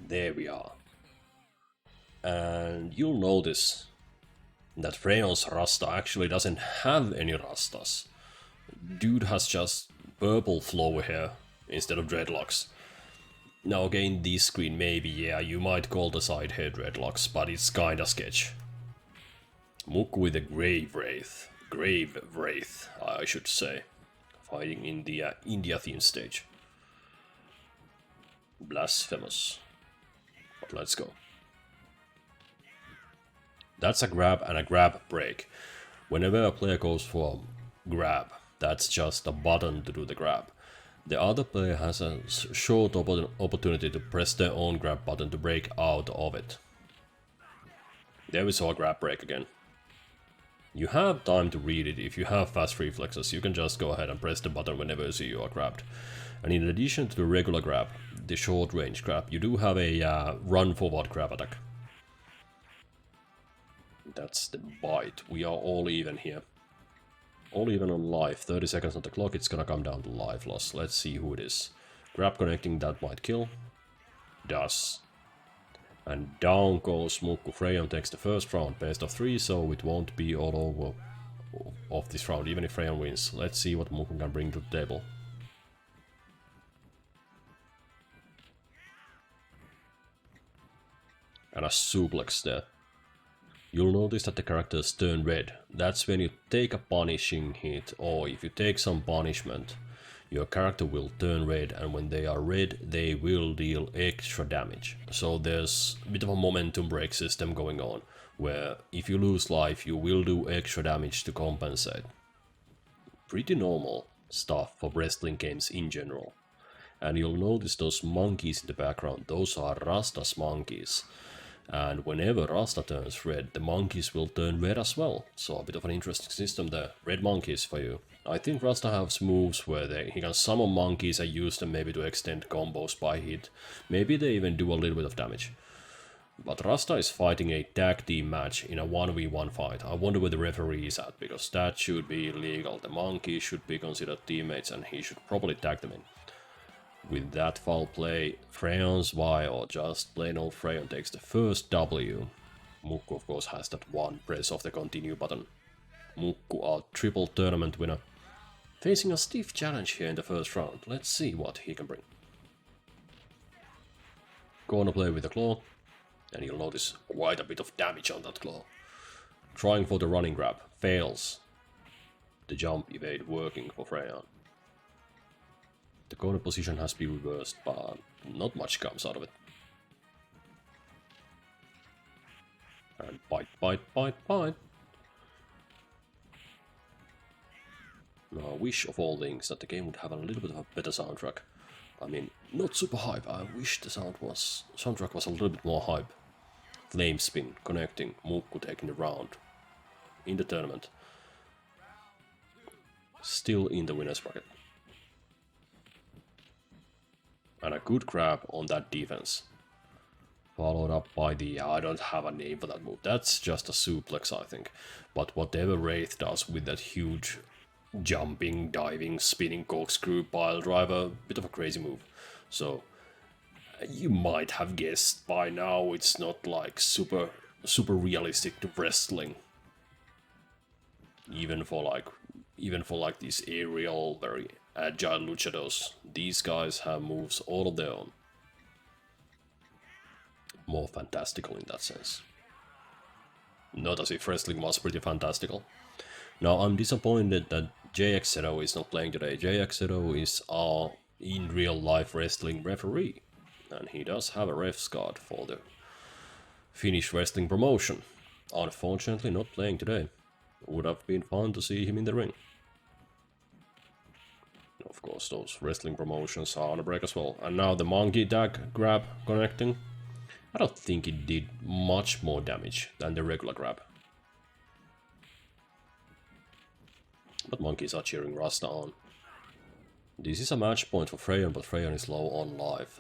There we are. And you'll notice that Fraeon's Rasta actually doesn't have any Rastas. Dude has just purple flow hair instead of dreadlocks. Now again, this screen maybe, yeah, you might call the side hair dreadlocks, but it's kinda sketch. Mukku with a Grave Wraith, I should say, fighting in the India theme stage. Blasphemous. But let's go. That's a grab and a grab break. Whenever a player goes for a grab, that's just a button to do the grab. The other player has a short opportunity to press their own grab button to break out of it. There we saw a grab break again. You have time to read it. If you have fast reflexes, you can just go ahead and press the button whenever you see you are grabbed. And in addition to the regular grab, the short range grab, you do have a run forward grab attack. That's the bite. We are all even here. All even on life. 30 seconds on the clock, it's gonna come down to life loss. Let's see who it is. Grab connecting, that might kill. Does. And down goes Mukku. Fraeon takes the first round, best of 3, so it won't be all over of this round, even if Fraeon wins. Let's see what Mukku can bring to the table. And a suplex there. You'll notice that the characters turn red. That's when you take a punishing hit, or if you take some punishment, your character will turn red, and when they are red, they will deal extra damage. So there's a bit of a momentum break system going on, where if you lose life, you will do extra damage to compensate. Pretty normal stuff for wrestling games in general. And you'll notice those monkeys in the background, those are Rasta's monkeys. And whenever Rasta turns red, the monkeys will turn red as well. So a bit of an interesting system there. Red monkeys for you. I think Rasta has moves where he can summon monkeys and use them maybe to extend combos by hit. Maybe they even do a little bit of damage. But Rasta is fighting a tag team match in a 1v1 fight. I wonder where the referee is at, because that should be illegal. The monkeys should be considered teammates and he should probably tag them in. With that foul play, Fraeon's Y or just plain old Fraeon takes the first W. Mukku of course has that one press of the continue button. Mukku, our triple tournament winner, facing a stiff challenge here in the first round. Let's see what he can bring. Gonna play with the claw, and you'll notice quite a bit of damage on that claw. Trying for the running grab, fails. The jump evade working for Fraeon. The corner position has been reversed, but not much comes out of it. And bite, bite, bite, bite. Now I wish of all things that the game would have a little bit of a better soundtrack. I mean, not super hype, I wish the soundtrack was a little bit more hype. Flame spin, connecting, Mukku taking the round. In the tournament. Still in the winner's bracket. And a good grab on that defense. Followed up by the... I don't have a name for that move. That's just a suplex, I think. But whatever Wraith does with that huge jumping, diving, spinning corkscrew pile driver, bit of a crazy move. So you might have guessed by now it's not like super realistic to wrestling. Even for like these aerial, very agile luchadors, these guys have moves all of their own. More fantastical in that sense. Not as if wrestling was pretty fantastical. Now I'm disappointed that JX0 is not playing today. JX0 is our in real life wrestling referee. And he does have a ref's card for the Finnish wrestling promotion. Unfortunately not playing today. Would have been fun to see him in the ring. Of course, those wrestling promotions are on a break as well. And now the monkey tag grab connecting. I don't think it did much more damage than the regular grab. But monkeys are cheering Rasta on. This is a match point for Fraeon, but Fraeon is low on life.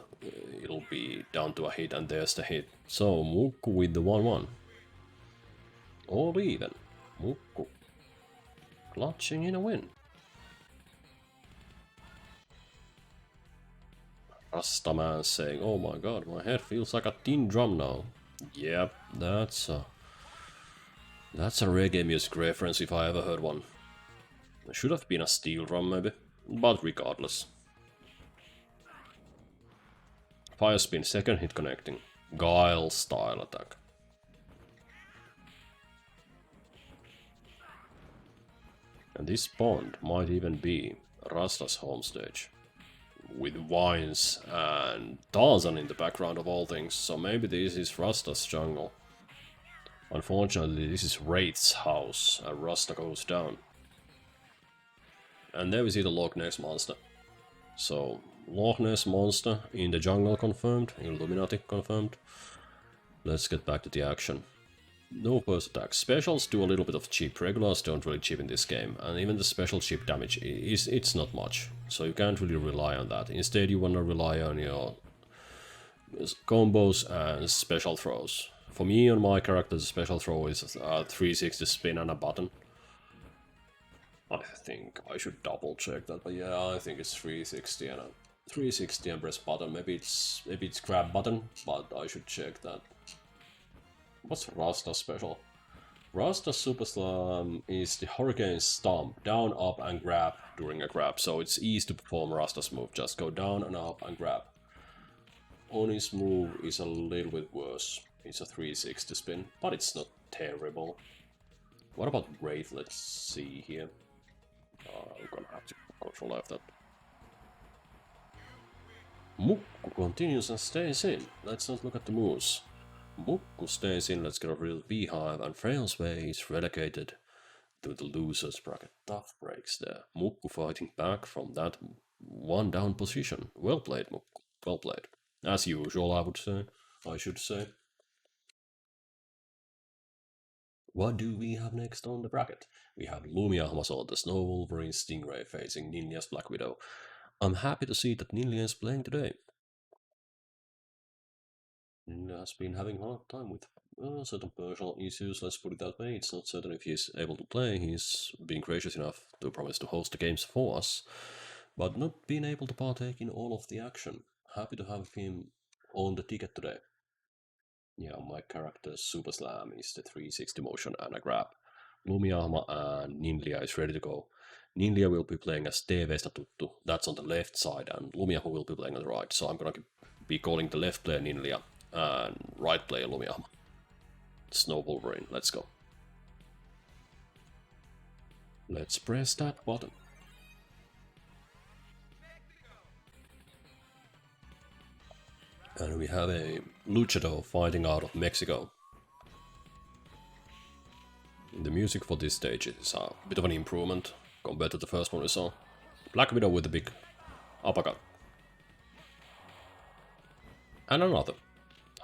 It'll be down to a hit, and there's the hit. So, Mukku with the 1-1. All even. Mukku clutching in a win. Rasta man saying, "Oh my god, my head feels like a tin drum now." Yep, that's a reggae music reference if I ever heard one. It should have been a steel drum maybe, but regardless. Fire spin, second hit connecting. Guile style attack. And this pond might even be Rasta's home stage. With vines and Tarzan in the background of all things, so maybe this is Rasta's jungle. Unfortunately, this is Wraith's house, and Rasta goes down. And there we see the Loch Ness monster. So, Loch Ness monster in the jungle confirmed, Illuminati confirmed. Let's get back to the action. No burst attacks. Specials do a little bit of chip, regulars don't really chip in this game, and even the special chip damage it's not much, so you can't really rely on that. Instead you wanna rely on your combos and special throws. For me, on my character, the special throw is a 360 spin and a button. I think I should double check that, but yeah, I think it's 360 and a 360 and press button. Maybe it's grab button, but I should check that. What's Rasta's special? Rasta's Super Slam is the Hurricane Stomp, down, up and grab during a grab, so it's easy to perform Rasta's move, just go down and up and grab. Oni's move is a little bit worse, it's a 360 spin, but it's not terrible. What about Wraith? Let's see here. I'm gonna have to control F that. Mukku continues and stays in. Let's not look at the moves. Mukku stays in, let's get a real beehive, and Fraeon's way is relegated to the losers bracket. Tough breaks there. Mukku fighting back from that one down position. Well played, Mukku. Well played. As usual, I should say. What do we have next on the bracket? We have Lumiahma, the Snow Wolverine Stingray facing NINLIA's Black Widow. I'm happy to see that NINLIA is playing today. NINLIA has been having a hard time with certain personal issues, let's put it that way. It's not certain if he's able to play. He's been gracious enough to promise to host the games for us, but not being able to partake in all of the action. Happy to have him on the ticket today. Yeah, my character's Super Slam is the 360 motion and a grab. Lumiahma and NINLIA is ready to go. NINLIA will be playing as TVstä tuttu, that's on the left side, and Lumiahma will be playing on the right, so I'm gonna be calling the left player NINLIA and right player Lumiahma. Snow Wolverine, let's go. Let's press that button. And we have a luchador fighting out of Mexico. The music for this stage is a bit of an improvement compared to the first one we saw. Black Widow with a big uppercut. And another.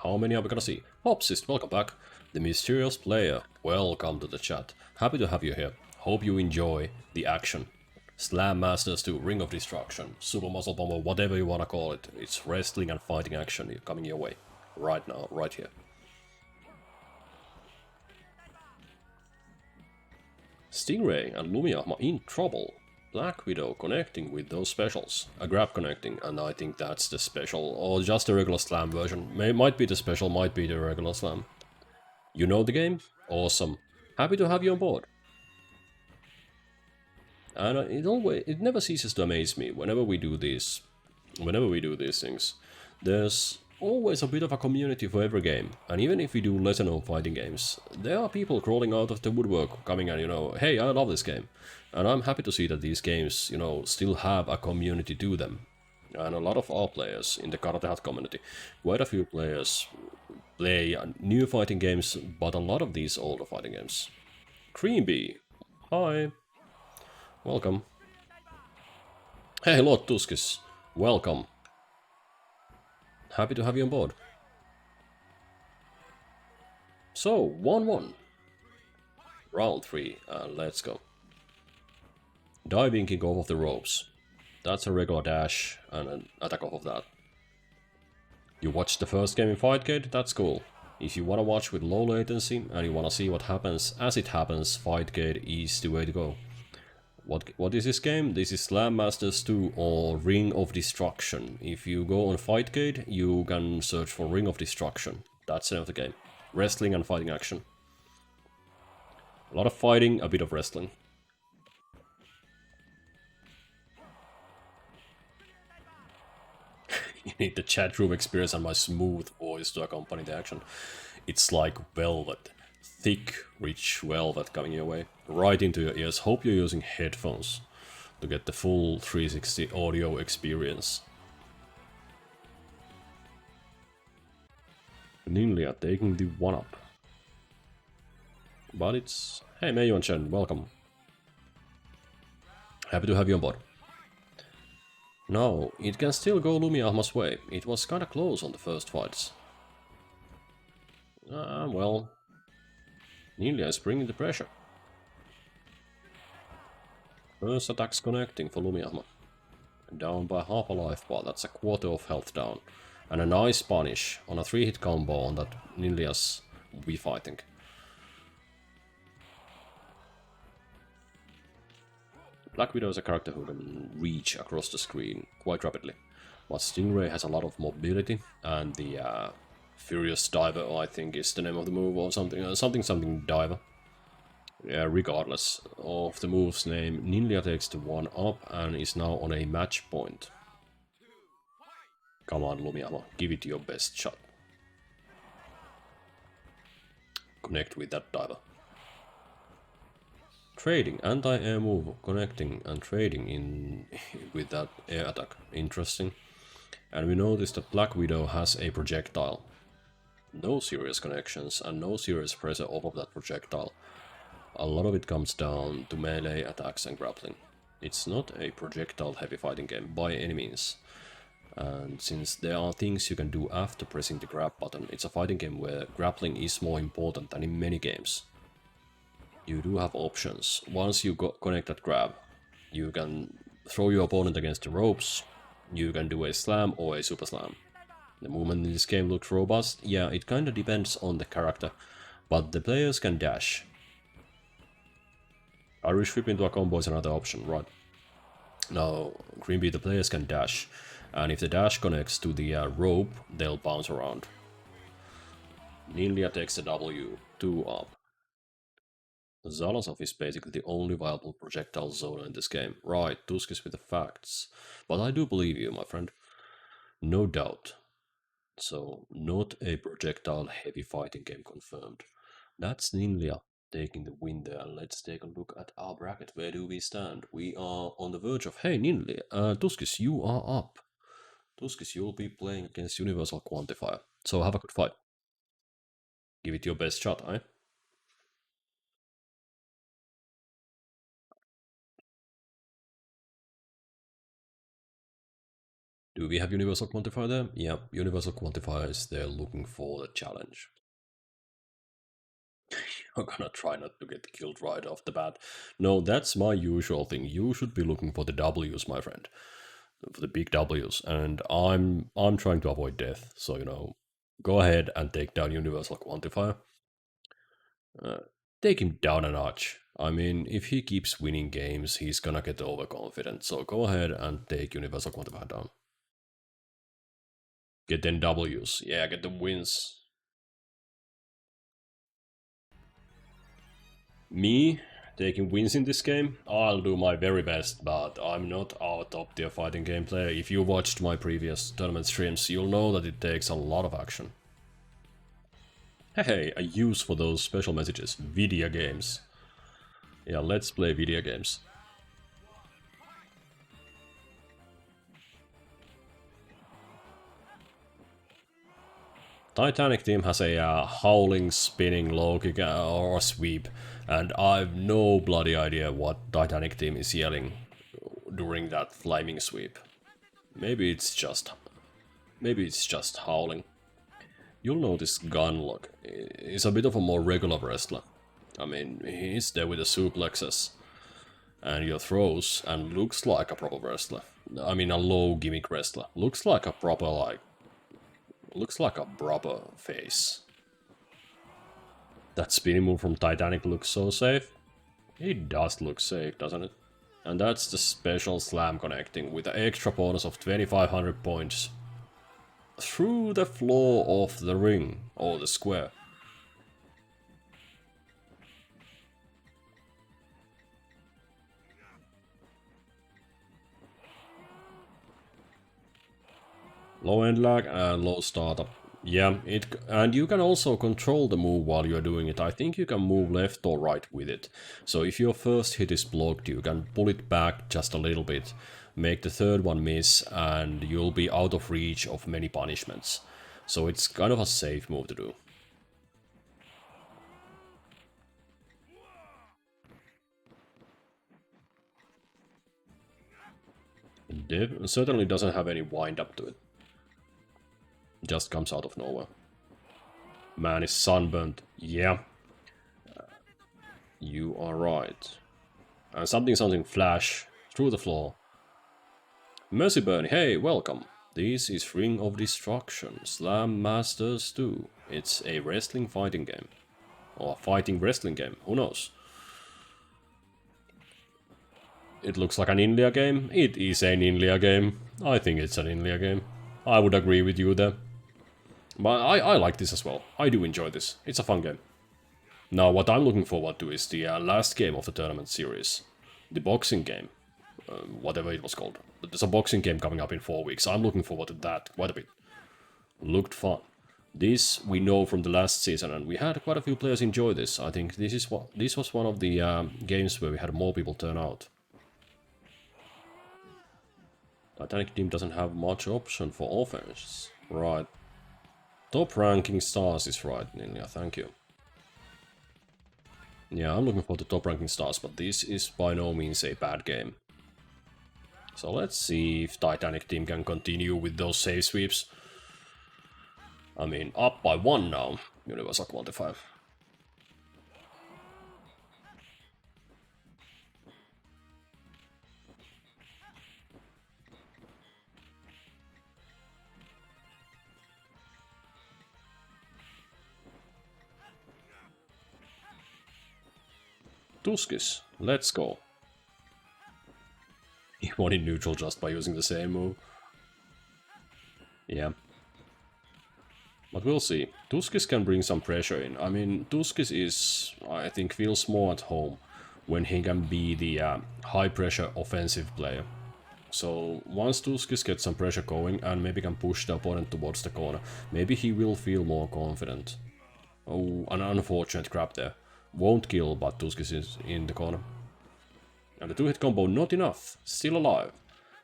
How many are we gonna see? Lobsmag, welcome back. The mysterious player, welcome to the chat. Happy to have you here. Hope you enjoy the action. Slammasters II, Ring of Destruction, Super Muscle Bomber, whatever you wanna call it. It's wrestling and fighting action coming your way. Right now, right here. Stingray and Lumiahma in trouble. Black Widow connecting with those specials. A grab connecting, and I think that's the special, or just the regular slam version. Might be the special, might be the regular slam. You know the game? Awesome. Happy to have you on board. And it never ceases to amaze me whenever we do these things. There's always a bit of a community for every game, and even if we do lesser known fighting games, there are people crawling out of the woodwork coming and, hey, I love this game. And I'm happy to see that these games, still have a community to them. And a lot of our players in the Karate Hat community, quite a few players play new fighting games, but a lot of these older fighting games. Cream Bee, hi. Welcome. Hey, Lord Tuskis, welcome. Happy to have you on board. So, 1-1. Round 3, and let's go. Diving kick off of the ropes. That's a regular dash and an attack off of that. You watched the first game in Fightcade? That's cool. If you wanna watch with low latency and you wanna see what happens as it happens, Fightcade is the way to go. what is this game? This is Slammasters II or Ring of Destruction. If you go on Fightcade, you can search for Ring of Destruction. That's the name of the game. Wrestling and fighting action. A lot of fighting, a bit of wrestling. You need the chat room experience and my smooth voice to accompany the action. It's like velvet. Thick, rich velvet coming your way. Right into your ears. Hope you're using headphones to get the full 360 audio experience. NINLIA taking the 1-up. But it's... Hey Mayu and Chen, welcome. Happy to have you on board. No, it can still go Lumiahma's way. It was kinda close on the first fights. Well... NINLIA is bringing the pressure. First attacks connecting for Lumiahma. Down by half a life bar, that's a quarter of health down. And a nice punish on a 3-hit combo on that NINLIA's Wii fighting. Black Widow is a character who can reach across the screen quite rapidly. But Stingray has a lot of mobility, and the Furious Diver, I think is the name of the move, or something, something Diver. Yeah, regardless of the move's name, NINLIA takes the 1-up and is now on a match point. Come on, Lumiahma, give it your best shot. Connect with that diver. Trading, anti-air move, connecting and trading in with that air attack. Interesting. And we notice that Black Widow has a projectile. No serious connections and no serious pressure off of that projectile. A lot of it comes down to melee attacks and grappling. It's not a projectile heavy fighting game by any means. And since there are things you can do after pressing the grab button, it's a fighting game where grappling is more important than in many games. You do have options. Once you connect that grab, you can throw your opponent against the ropes, you can do a slam or a super slam. The movement in this game looks robust. Yeah, it kinda depends on the character, but the players can dash. Irish whip into a combo is another option, right? Now, Green Bee, the players can dash, and if the dash connects to the rope, they'll bounce around. NINLIA takes the W, 2-up. Zalasov is basically the only viable projectile zoner in this game. Right, Tuskis with the facts. But I do believe you, my friend. No doubt. So, not a projectile heavy fighting game confirmed. That's NINLIA taking the win there. Let's take a look at our bracket. Where do we stand? We are on the verge of... Hey, NINLIA, Tuskis, you are up. Tuskis, you'll be playing against Universal Quantifier. So have a good fight. Give it your best shot, eh? Do we have Universal Quantifier there? Yeah, Universal Quantifier is there looking for the challenge. You're gonna try not to get killed right off the bat. No, that's my usual thing. You should be looking for the W's, my friend. For the big W's. And I'm trying to avoid death. So, you know, go ahead and take down Universal Quantifier. Take him down a notch. I mean, if he keeps winning games, he's gonna get overconfident. So go ahead and take Universal Quantifier down. Get them W's. Yeah, get the wins. Me taking wins in this game? I'll do my very best, but I'm not our top tier fighting game player. If you watched my previous tournament streams, you'll know that it takes a lot of action. Hey, a use for those special messages. Video games. Yeah, let's play video games. Titanic team has a howling, spinning low kick or sweep, and I've no bloody idea what Titanic team is yelling during that flaming sweep. Maybe it's just howling. You'll notice Gunlock is a bit of a more regular wrestler. I mean, he's there with the suplexes and your throws and looks like a proper wrestler. I mean, a low gimmick wrestler. Looks like a proper face. That spinning move from Titanic looks so safe. It does look safe, doesn't it? And that's the special slam connecting with the extra bonus of 2500 points through the floor of the ring, or the square. Low end lag and low startup. Yeah, and you can also control the move while you're doing it. I think you can move left or right with it. So if your first hit is blocked, you can pull it back just a little bit, make the third one miss, and you'll be out of reach of many punishments. So it's kind of a safe move to do. It certainly doesn't have any wind up to it. Just comes out of nowhere. Man is sunburnt. Yeah. You are right. And something flash through the floor. Mercy Bernie, hey, welcome. This is Ring of Destruction, Slammasters II. It's a wrestling fighting game. Or a fighting wrestling game, who knows? It looks like an NINLIA game. It is a NINLIA game. I think it's an NINLIA game. I would agree with you there. But I like this as well. I do enjoy this. It's a fun game. Now what I'm looking forward to is the last game of the tournament series. The boxing game. Whatever it was called. There's a boxing game coming up in 4 weeks. I'm looking forward to that quite a bit. Looked fun. This we know from the last season, and we had quite a few players enjoy this. I think this was one of the games where we had more people turn out. Titanic team doesn't have much option for offense. Right. Top ranking stars is right, NINLIA, thank you. Yeah, I'm looking for the top ranking stars, but this is by no means a bad game. So let's see if Titanic team can continue with those save sweeps. I mean, up by 1 now, Universal Quantifier. Tuskis, let's go. He won in neutral just by using the same move. Yeah. But we'll see. Tuskis can bring some pressure in. I mean, Tuskis is, I think, feels more at home when he can be the high pressure offensive player. So once Tuskis gets some pressure going and maybe can push the opponent towards the corner, maybe he will feel more confident. Oh, an unfortunate grab there. Won't kill, but Tuskis is in the corner. And the 2-hit combo not enough, still alive,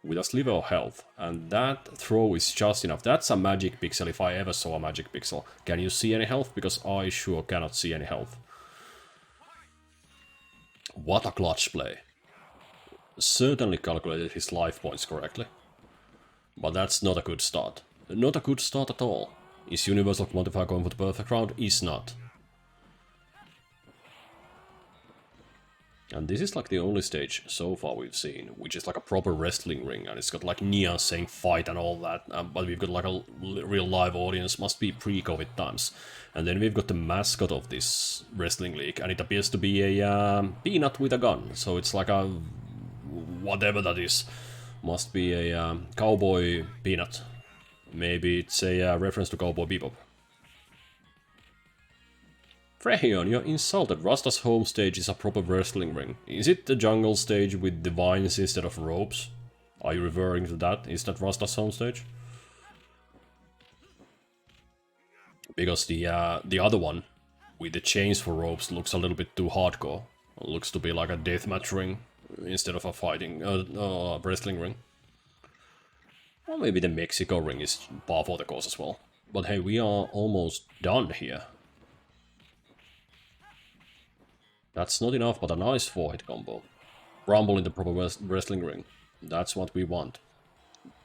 with a sliver of health. And that throw is just enough. That's a magic pixel if I ever saw a magic pixel. Can you see any health? Because I sure cannot see any health. What a clutch play. Certainly calculated his life points correctly. But that's not a good start. Not a good start at all. Is Universal Quantifier going for the perfect round? Is not. And this is like the only stage so far we've seen, which is like a proper wrestling ring, and it's got like neon saying fight and all that, but we've got like a real live audience, must be pre-COVID times. And then we've got the mascot of this wrestling league, and it appears to be a peanut with a gun, so it's like a whatever that is. Must be a cowboy peanut. Maybe it's a reference to Cowboy Bebop. Fraeon, you're insulted. Rasta's home stage is a proper wrestling ring. Is it the jungle stage with the vines instead of ropes? Are you referring to that? Is that Rasta's home stage? Because the other one, with the chains for ropes, looks a little bit too hardcore. It looks to be like a deathmatch ring, instead of a fighting, wrestling ring. Or maybe the Mexico ring is par for the course as well. But hey, we are almost done here. That's not enough, but a nice 4-hit combo. Rumble in the proper wrestling ring. That's what we want.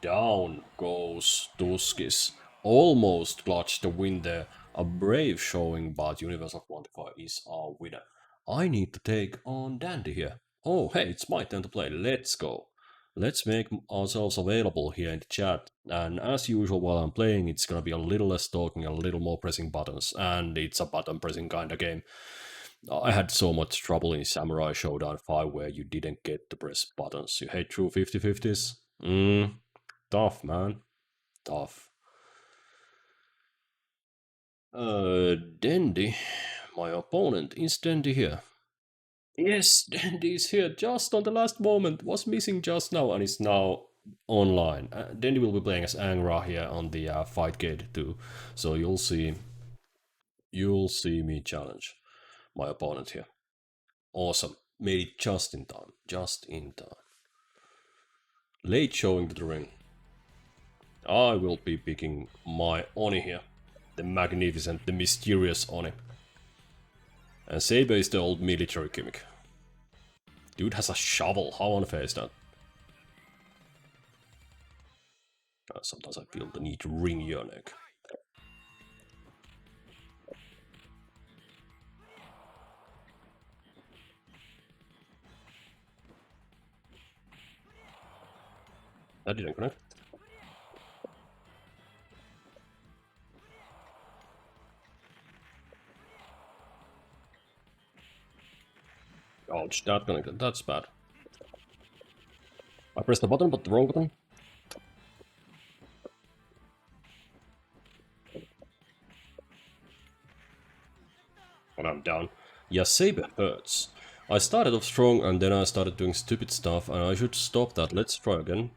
Down goes Tuskis. Almost clutched the win there. A brave showing, but Universal Quantifier is our winner. I need to take on Dandy here. Oh, hey, it's my turn to play. Let's go. Let's make ourselves available here in the chat. And as usual, while I'm playing, it's gonna be a little less talking, a little more pressing buttons. And it's a button pressing kind of game. I had so much trouble in Samurai Showdown 5 where you didn't get to press buttons. You hate through 50-50s? Tough, man. Tough. Dandy. My opponent is Dandy here. Yes, Dandy is here just on the last moment. Was missing just now and is now online. Dandy will be playing as Angra here on the Fight Gate too. So you'll see me challenge my opponent here. Awesome. Made it just in time. Just in time. Late showing to the ring. I will be picking my Oni here. The magnificent, the mysterious Oni. And Saber is the old military gimmick. Dude has a shovel. How unfair is that? Sometimes I feel the need to wring your neck. That didn't connect. Ouch, that connected. That's bad. I pressed the button, but the wrong button. And I'm down. Yeah, Saber hurts. I started off strong and then I started doing stupid stuff and I should stop that. Let's try again.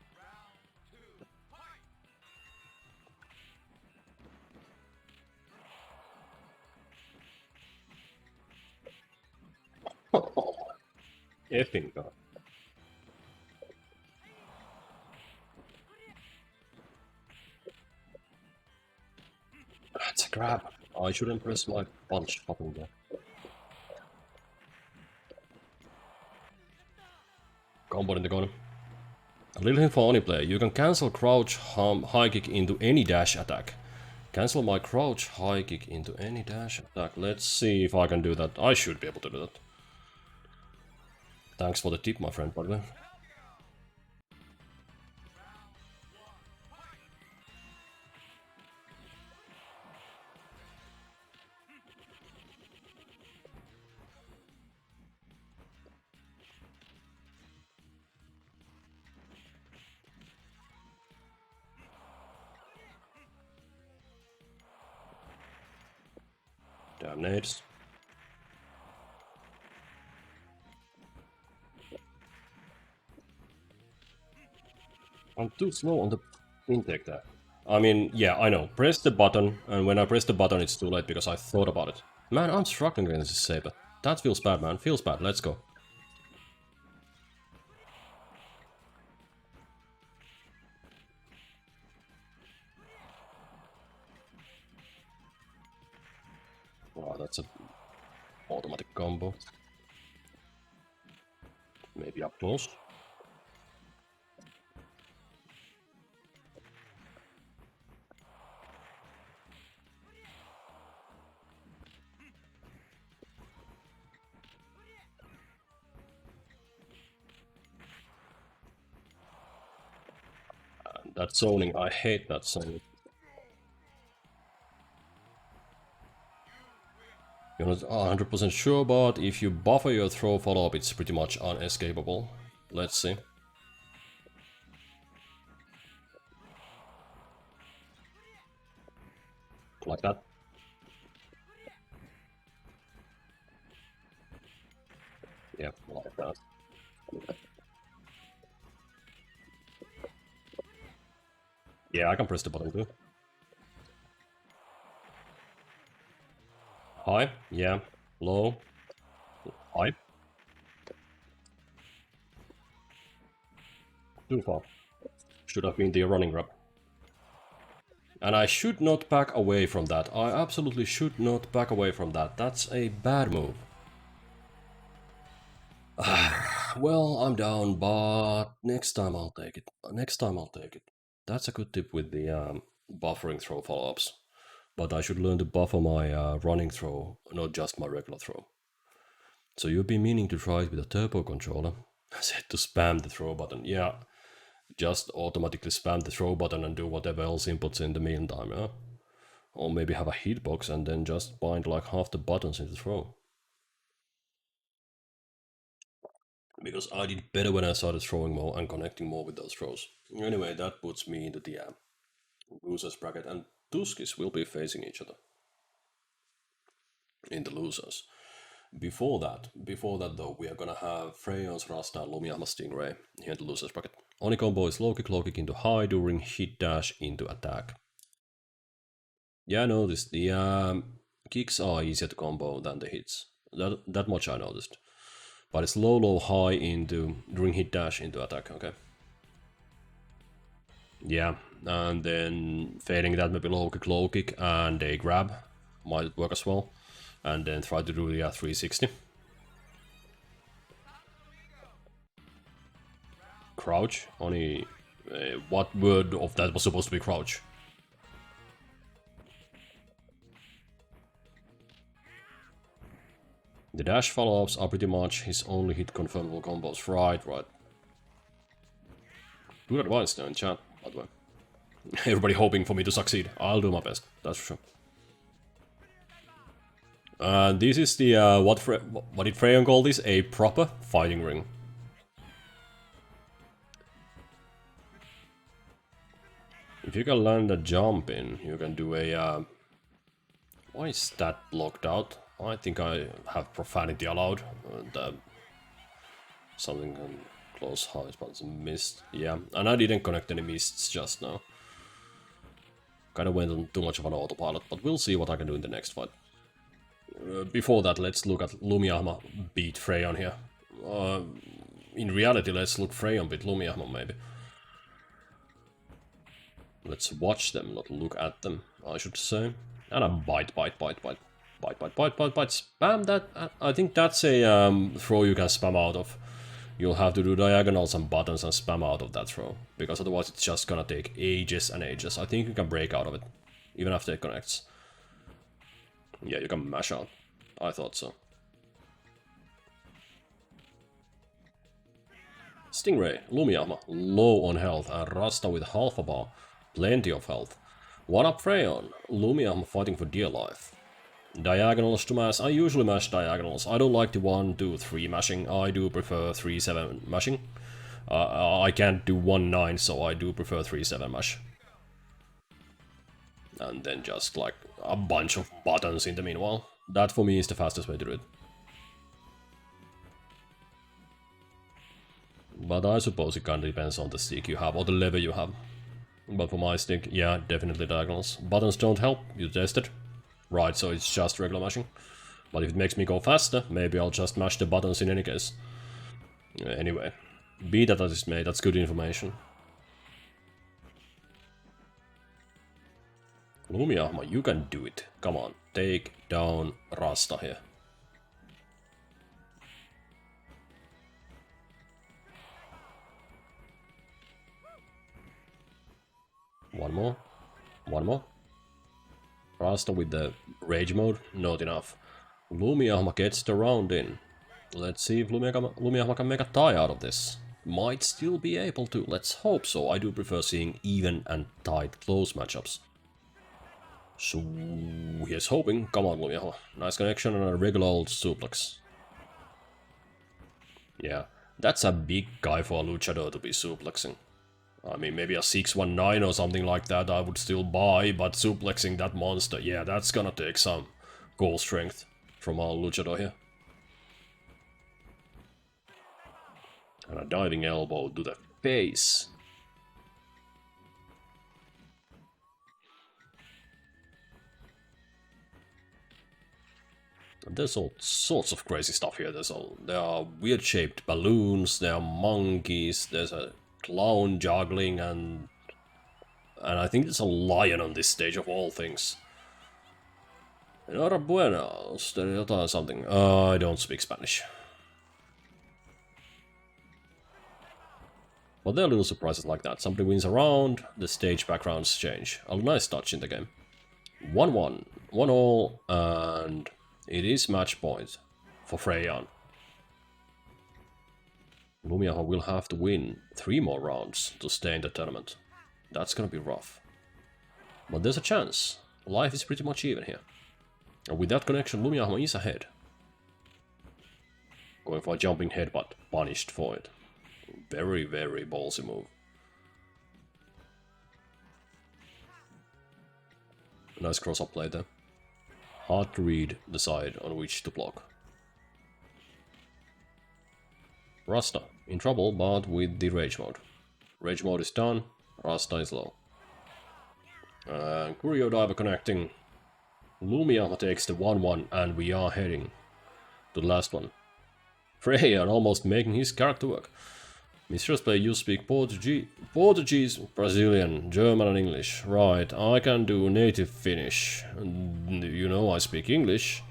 Effing god. That's a grab. I shouldn't press my punch button there. Combo in the corner. A little hint for Oni player. You can cancel crouch high kick into any dash attack. Cancel my crouch high kick into any dash attack. Let's see if I can do that. I should be able to do that. Thanks for the tip, my friend, by the way. Damn nades. I'm too slow on the intake there. I mean, yeah, I know. Press the button, and when I press the button it's too late because I thought about it. Man, I'm struggling against this Saber. That feels bad, man. Feels bad. Let's go. Wow, that's a automatic combo. Maybe up close. That zoning, I hate that zoning. You're not 100% sure, but if you buffer your throw follow-up, it's pretty much unescapable. Let's see. Like that. Yeah, like that. Yeah, I can press the button too. High, yeah. Low. High. Too far. Should have been the running grab. And I should not back away from that. I absolutely should not back away from that. That's a bad move. Well, I'm down, but next time I'll take it. Next time I'll take it. That's a good tip with the buffering throw follow-ups. But I should learn to buffer my running throw, not just my regular throw. So you've been meaning to try it with a turbo controller. I said to spam the throw button. Yeah, just automatically spam the throw button and do whatever else inputs in the meantime, yeah? Or maybe have a hitbox and then just bind like half the buttons in the throw. Because I did better when I started throwing more and connecting more with those throws. Anyway, that puts me into the losers bracket, and Tuskis will be facing each other in the losers. Before that though, we are gonna have Fraeon's Rasta and Lumiahma Stingray here in the losers bracket. Only combo is low kick into high during hit dash into attack. Yeah, I noticed the kicks are easier to combo than the hits. That much I noticed. But it's low high into during hit dash into attack. Okay. Yeah, and then failing that, maybe low kick and a grab might work as well. And then try to do the 360. Crouch? Only... what word of that was supposed to be crouch? The dash follow-ups are pretty much his only hit confirmable combos. Right. Good advice there in chat, by the way. Everybody hoping for me to succeed. I'll do my best, that's for sure. This is the, what did Fraeon call this? A proper fighting ring. If you can land a jump in, you can do a, why is that blocked out? I think I have profanity allowed. Something close high spots missed. Yeah, and I didn't connect any mists just now. Kinda went on too much of an autopilot, but we'll see what I can do in the next fight. Before that, let's look at Lumiahma beat Fraeon here. In reality, let's look Fraeon beat Lumiahma maybe. Let's watch them, not look at them, I should say. And a bite. Spam that. I think that's a throw you can spam out of. You'll have to do diagonals and buttons and spam out of that throw. Because otherwise it's just gonna take ages and ages. I think you can break out of it. Even after it connects. Yeah, you can mash out. I thought so. Stingray, Lumiahma, low on health, and Rasta with half a bar. Plenty of health. One up Fraeon, Lumiahma fighting for dear life. Diagonals to mash. I usually mash diagonals. I don't like the 1, 2, 3 mashing. I do prefer 3, 7 mashing. I can't do 1, 9, so I do prefer 3, 7 mash. And then just like a bunch of buttons in the meanwhile. That for me is the fastest way to do it. But I suppose it kinda depends on the stick you have or the lever you have. But for my stick, yeah, definitely diagonals. Buttons don't help, you tested. Right, so it's just regular mashing. But if it makes me go faster, maybe I'll just mash the buttons in any case. Anyway, be that as it may, that's good information. Lumiahma, you can do it. Come on, take down Rasta here. One more. Rasta with the rage mode, not enough. Lumiahma gets the round in. Let's see if Lumiahma can make a tie out of this. Might still be able to, let's hope so. I do prefer seeing even and tight close matchups. So, here's hoping. Come on, Lumiahma. Nice connection and a regular old suplex. Yeah, that's a big guy for a luchador to be suplexing. I mean, maybe a 619 or something like that I would still buy, but suplexing that monster, yeah, that's gonna take some goal strength from our luchador here. And a diving elbow to the face. There's all sorts of crazy stuff here. There are weird-shaped balloons, there are monkeys, there's a clown juggling, and I think there's a lion on this stage of all things. Enhorabuena, something. I don't speak Spanish. But there are little surprises like that. Somebody wins a round, the stage backgrounds change. A nice touch in the game. 1-1, 1-1, and it is match point for Fraeon. Lumiahma will have to win 3 more rounds to stay in the tournament. That's gonna be rough. But there's a chance. Life is pretty much even here. And with that connection, Lumiahma is ahead. Going for a jumping head, but punished for it. Very, very ballsy move. Nice cross-up play there. Hard to read the side on which to block. Rasta in trouble, but with the rage mode. Rage mode is done, Rasta is low. Curio Diver connecting. Lumiahma takes the 1-1 and we are heading to the last one. Fraeon almost making his character work. Mistress play, you speak Portuguese, Brazilian, German and English. Right, I can do native Finnish. You know I speak English.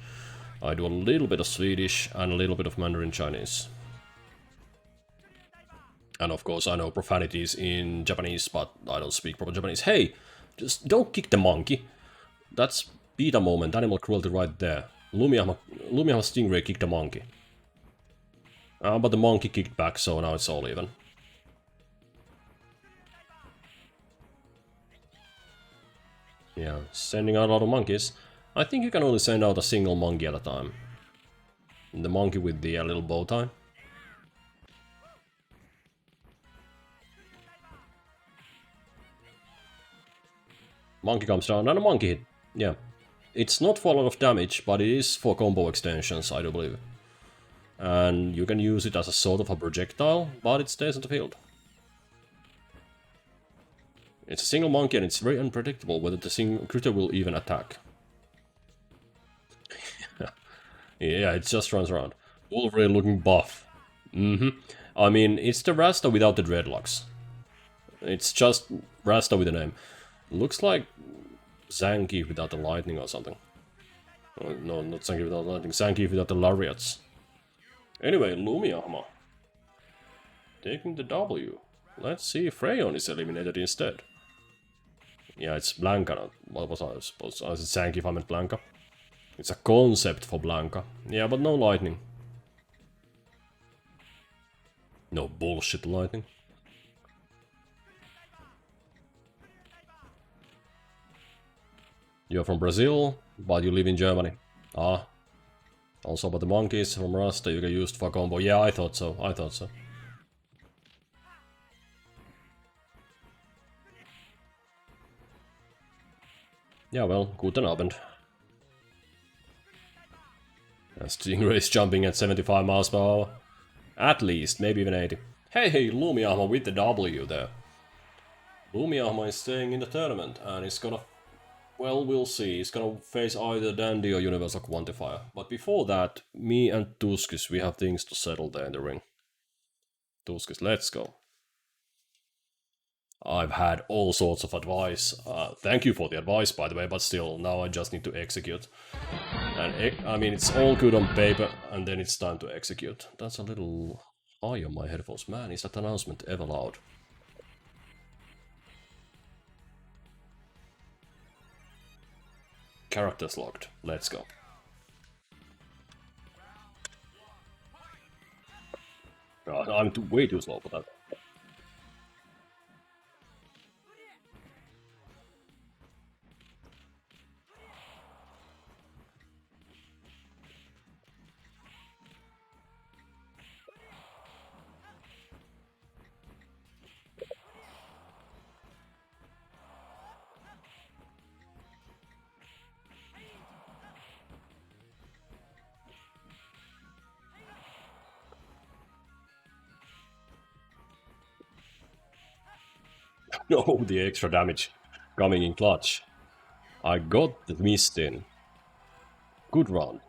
I do a little bit of Swedish and a little bit of Mandarin Chinese. And of course I know profanities in Japanese, but I don't speak proper Japanese. Hey, just don't kick the monkey. That's beta moment, animal cruelty right there. Lumiahma Stingray kicked the monkey. But the monkey kicked back, so now it's all even. Yeah, sending out a lot of monkeys. I think you can only send out a single monkey at a time. The monkey with the little bow tie. Monkey comes down and a monkey hit. Yeah. It's not for a lot of damage, but it is for combo extensions, I do believe. And you can use it as a sort of a projectile, but it stays on the field. It's a single monkey and it's very unpredictable whether the single critter will even attack. Yeah, it just runs around. Wolverine looking buff. I mean, it's the Rasta without the dreadlocks. It's just Rasta with a name. Looks like Zangief without the lightning or something. Oh, no, not Zangief without the lightning. Zangief without the lariats. Anyway, Lumiahma taking the W. Let's see if Fraeon is eliminated instead. Yeah, it's Blanca. What was I supposed to... I said Zangief, I meant Blanca. It's a concept for Blanca. Yeah, but no lightning. No bullshit lightning. You're from Brazil, but you live in Germany. Ah. Also, but the monkeys from Rasta you can use for combo. Yeah, I thought so. I thought so. Yeah, well, guten Abend. Stingray is jumping at 75 miles per hour. At least, maybe even 80. Hey, Lumiahma with the W there. Lumiahma is staying in the tournament and he's gonna... Well, we'll see. He's gonna face either Dandy or Universal Quantifier. But before that, me and Tuskis, we have things to settle there in the ring. Tuskis, let's go. I've had all sorts of advice. Thank you for the advice, by the way, but still, now I just need to execute. And I mean, it's all good on paper, and then it's time to execute. That's a little high on my headphones. Man, is that announcement ever loud? Characters locked. Let's go. I'm way too slow for that. No, the extra damage coming in clutch. I got the mist in. Good run.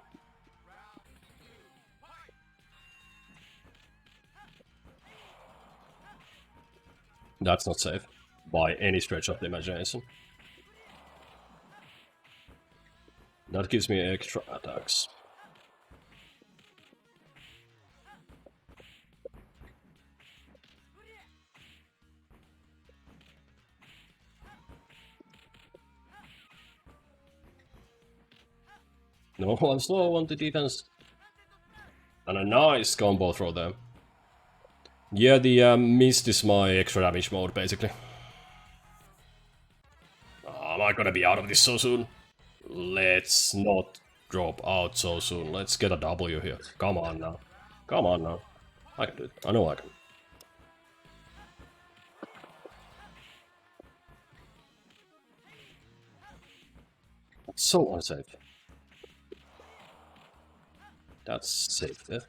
That's not safe, by any stretch of the imagination. That gives me extra attacks. No, I'm slow on the defense. And a nice combo throw there. Yeah, the mist is my extra damage mode, basically. Am I gonna be out of this so soon? Let's not drop out so soon. Let's get a W here. Come on now. Come on now. I can do it. I know I can. That's so unsafe. That's safe there.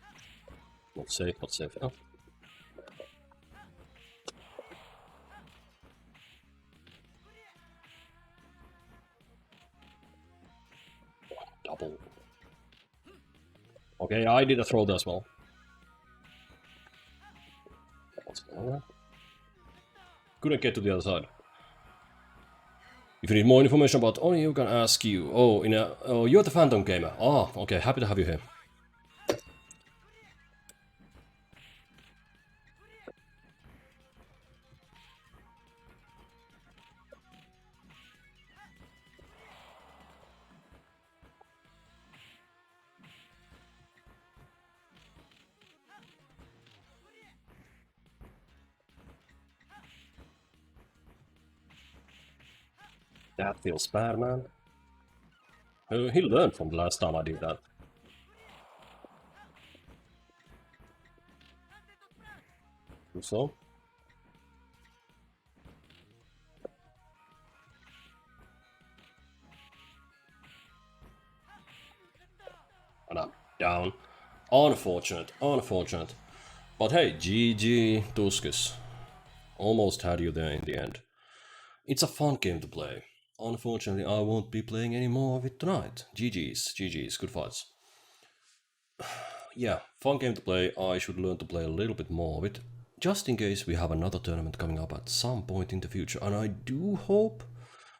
Not safe, not safe enough. Double. Okay, I did a throw there as well. What's going on? Couldn't get to the other side. If you need more information about Oni, you can ask you. Oh, you're the Phantom Gamer. Ah, okay, happy to have you here. That feels bad, man. He learned from the last time I did that. So? And I'm down. Unfortunate, unfortunate. But hey, GG Tuskis. Almost had you there in the end. It's a fun game to play. Unfortunately, I won't be playing any more of it tonight. GG's, good fights. Yeah, fun game to play. I should learn to play a little bit more of it. Just in case we have another tournament coming up at some point in the future. And I do hope...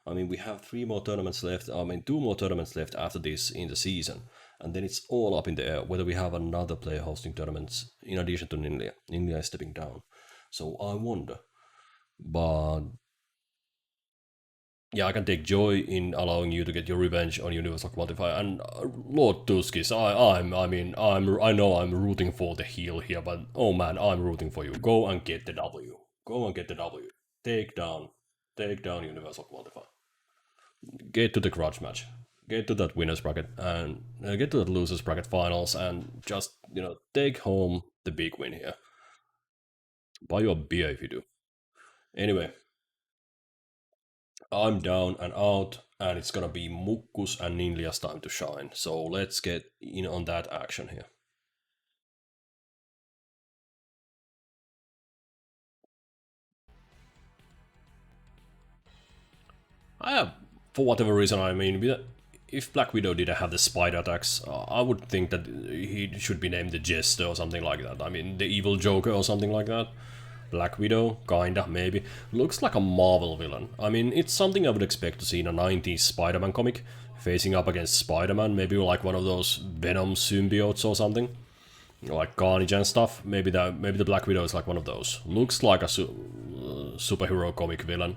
I mean, we have 3 more tournaments left. I mean, 2 more tournaments left after this in the season. And then it's all up in the air whether we have another player hosting tournaments in addition to NINLIA. NINLIA is stepping down. So I wonder. But yeah, I can take joy in allowing you to get your revenge on Universal Quantifier. And Lord Tuskis, I know I'm rooting for the heel here, but oh man, I'm rooting for you. Go and get the W. Go and get the W. Take down Universal Quantifier. Get to the Grudge match. Get to that winners bracket and get to that losers bracket finals and just, take home the big win here. Buy you a beer if you do. Anyway, I'm down and out, and it's gonna be Mukku's and NINLIA's time to shine. So let's get in on that action here. I have, for whatever reason, I mean, if Black Widow didn't have the spider attacks, I would think that he should be named the Jester or something like that. I mean, the Evil Joker or something like that. Black Widow, kinda, maybe. Looks like a Marvel villain. I mean, it's something I would expect to see in a 90s Spider-Man comic, facing up against Spider-Man, maybe like one of those Venom symbiotes or something. Like Carnage and stuff. Maybe the Black Widow is like one of those. Looks like a superhero comic villain.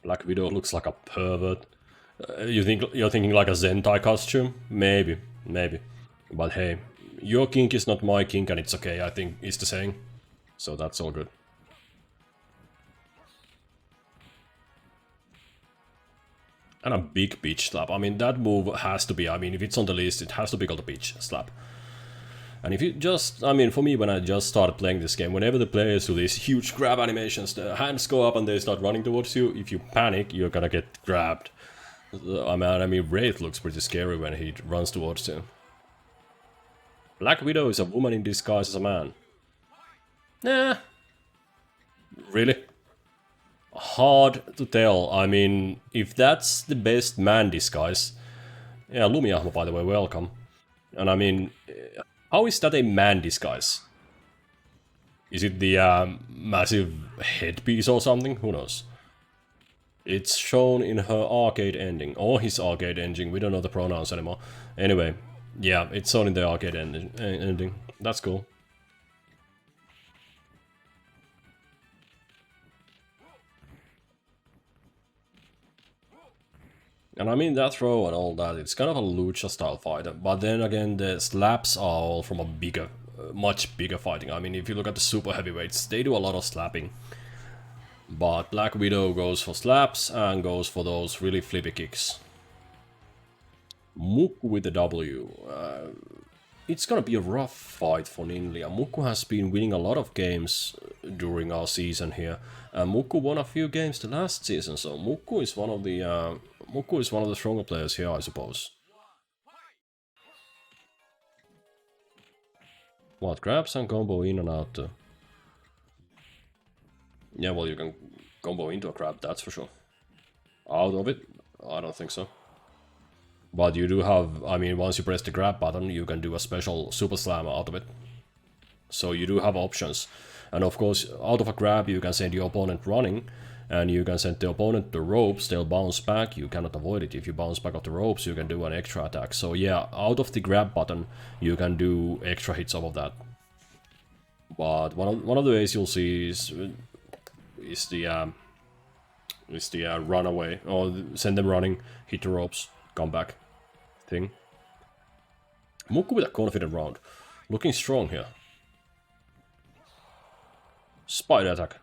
Black Widow looks like a pervert. You're thinking like a Zentai costume? Maybe. But hey, your kink is not my kink, and it's okay, I think it's the same. So that's all good. And a big bitch slap. I mean, that move has to be, I mean, if it's on the list, it has to be called a bitch slap. And if you just, I mean, for me, when I just started playing this game, whenever the players do these huge grab animations, the hands go up and they start running towards you, if you panic, you're gonna get grabbed. I mean, Wraith looks pretty scary when he runs towards you. Black Widow is a woman in disguise as a man. Nah. Really? Hard to tell. I mean, if that's the best man disguise... Yeah, Lumiahma, by the way, welcome. And I mean, how is that a man disguise? Is it the massive headpiece or something? Who knows? It's shown in her arcade ending, or his arcade ending, we don't know the pronouns anymore. Anyway, yeah, it's shown in the arcade ending. That's cool. And I mean, that throw and all that, it's kind of a lucha style fight, but then again, the slaps are all from a bigger, much bigger fighting. I mean, if you look at the super heavyweights, they do a lot of slapping. But Black Widow goes for slaps and goes for those really flippy kicks. Mukku with the W. It's gonna be a rough fight for NINLIA. Mukku has been winning a lot of games during our season here. Mukku won a few games the last season, so Mukku is one of the stronger players here, I suppose. What, grabs and combo in and out? Yeah, well, you can combo into a grab, that's for sure. Out of it? I don't think so. But you do have, I mean, once you press the grab button, you can do a special super slam out of it. So you do have options. And of course, out of a grab, you can send your opponent running, and you can send the opponent the ropes, they'll bounce back, you cannot avoid it. If you bounce back off the ropes, you can do an extra attack. So yeah, out of the grab button, you can do extra hits off of that. But one of the ways you'll see is the run away, or send them running, hit the ropes, come back thing. Mukku with a confident round. Looking strong here. Spider attack.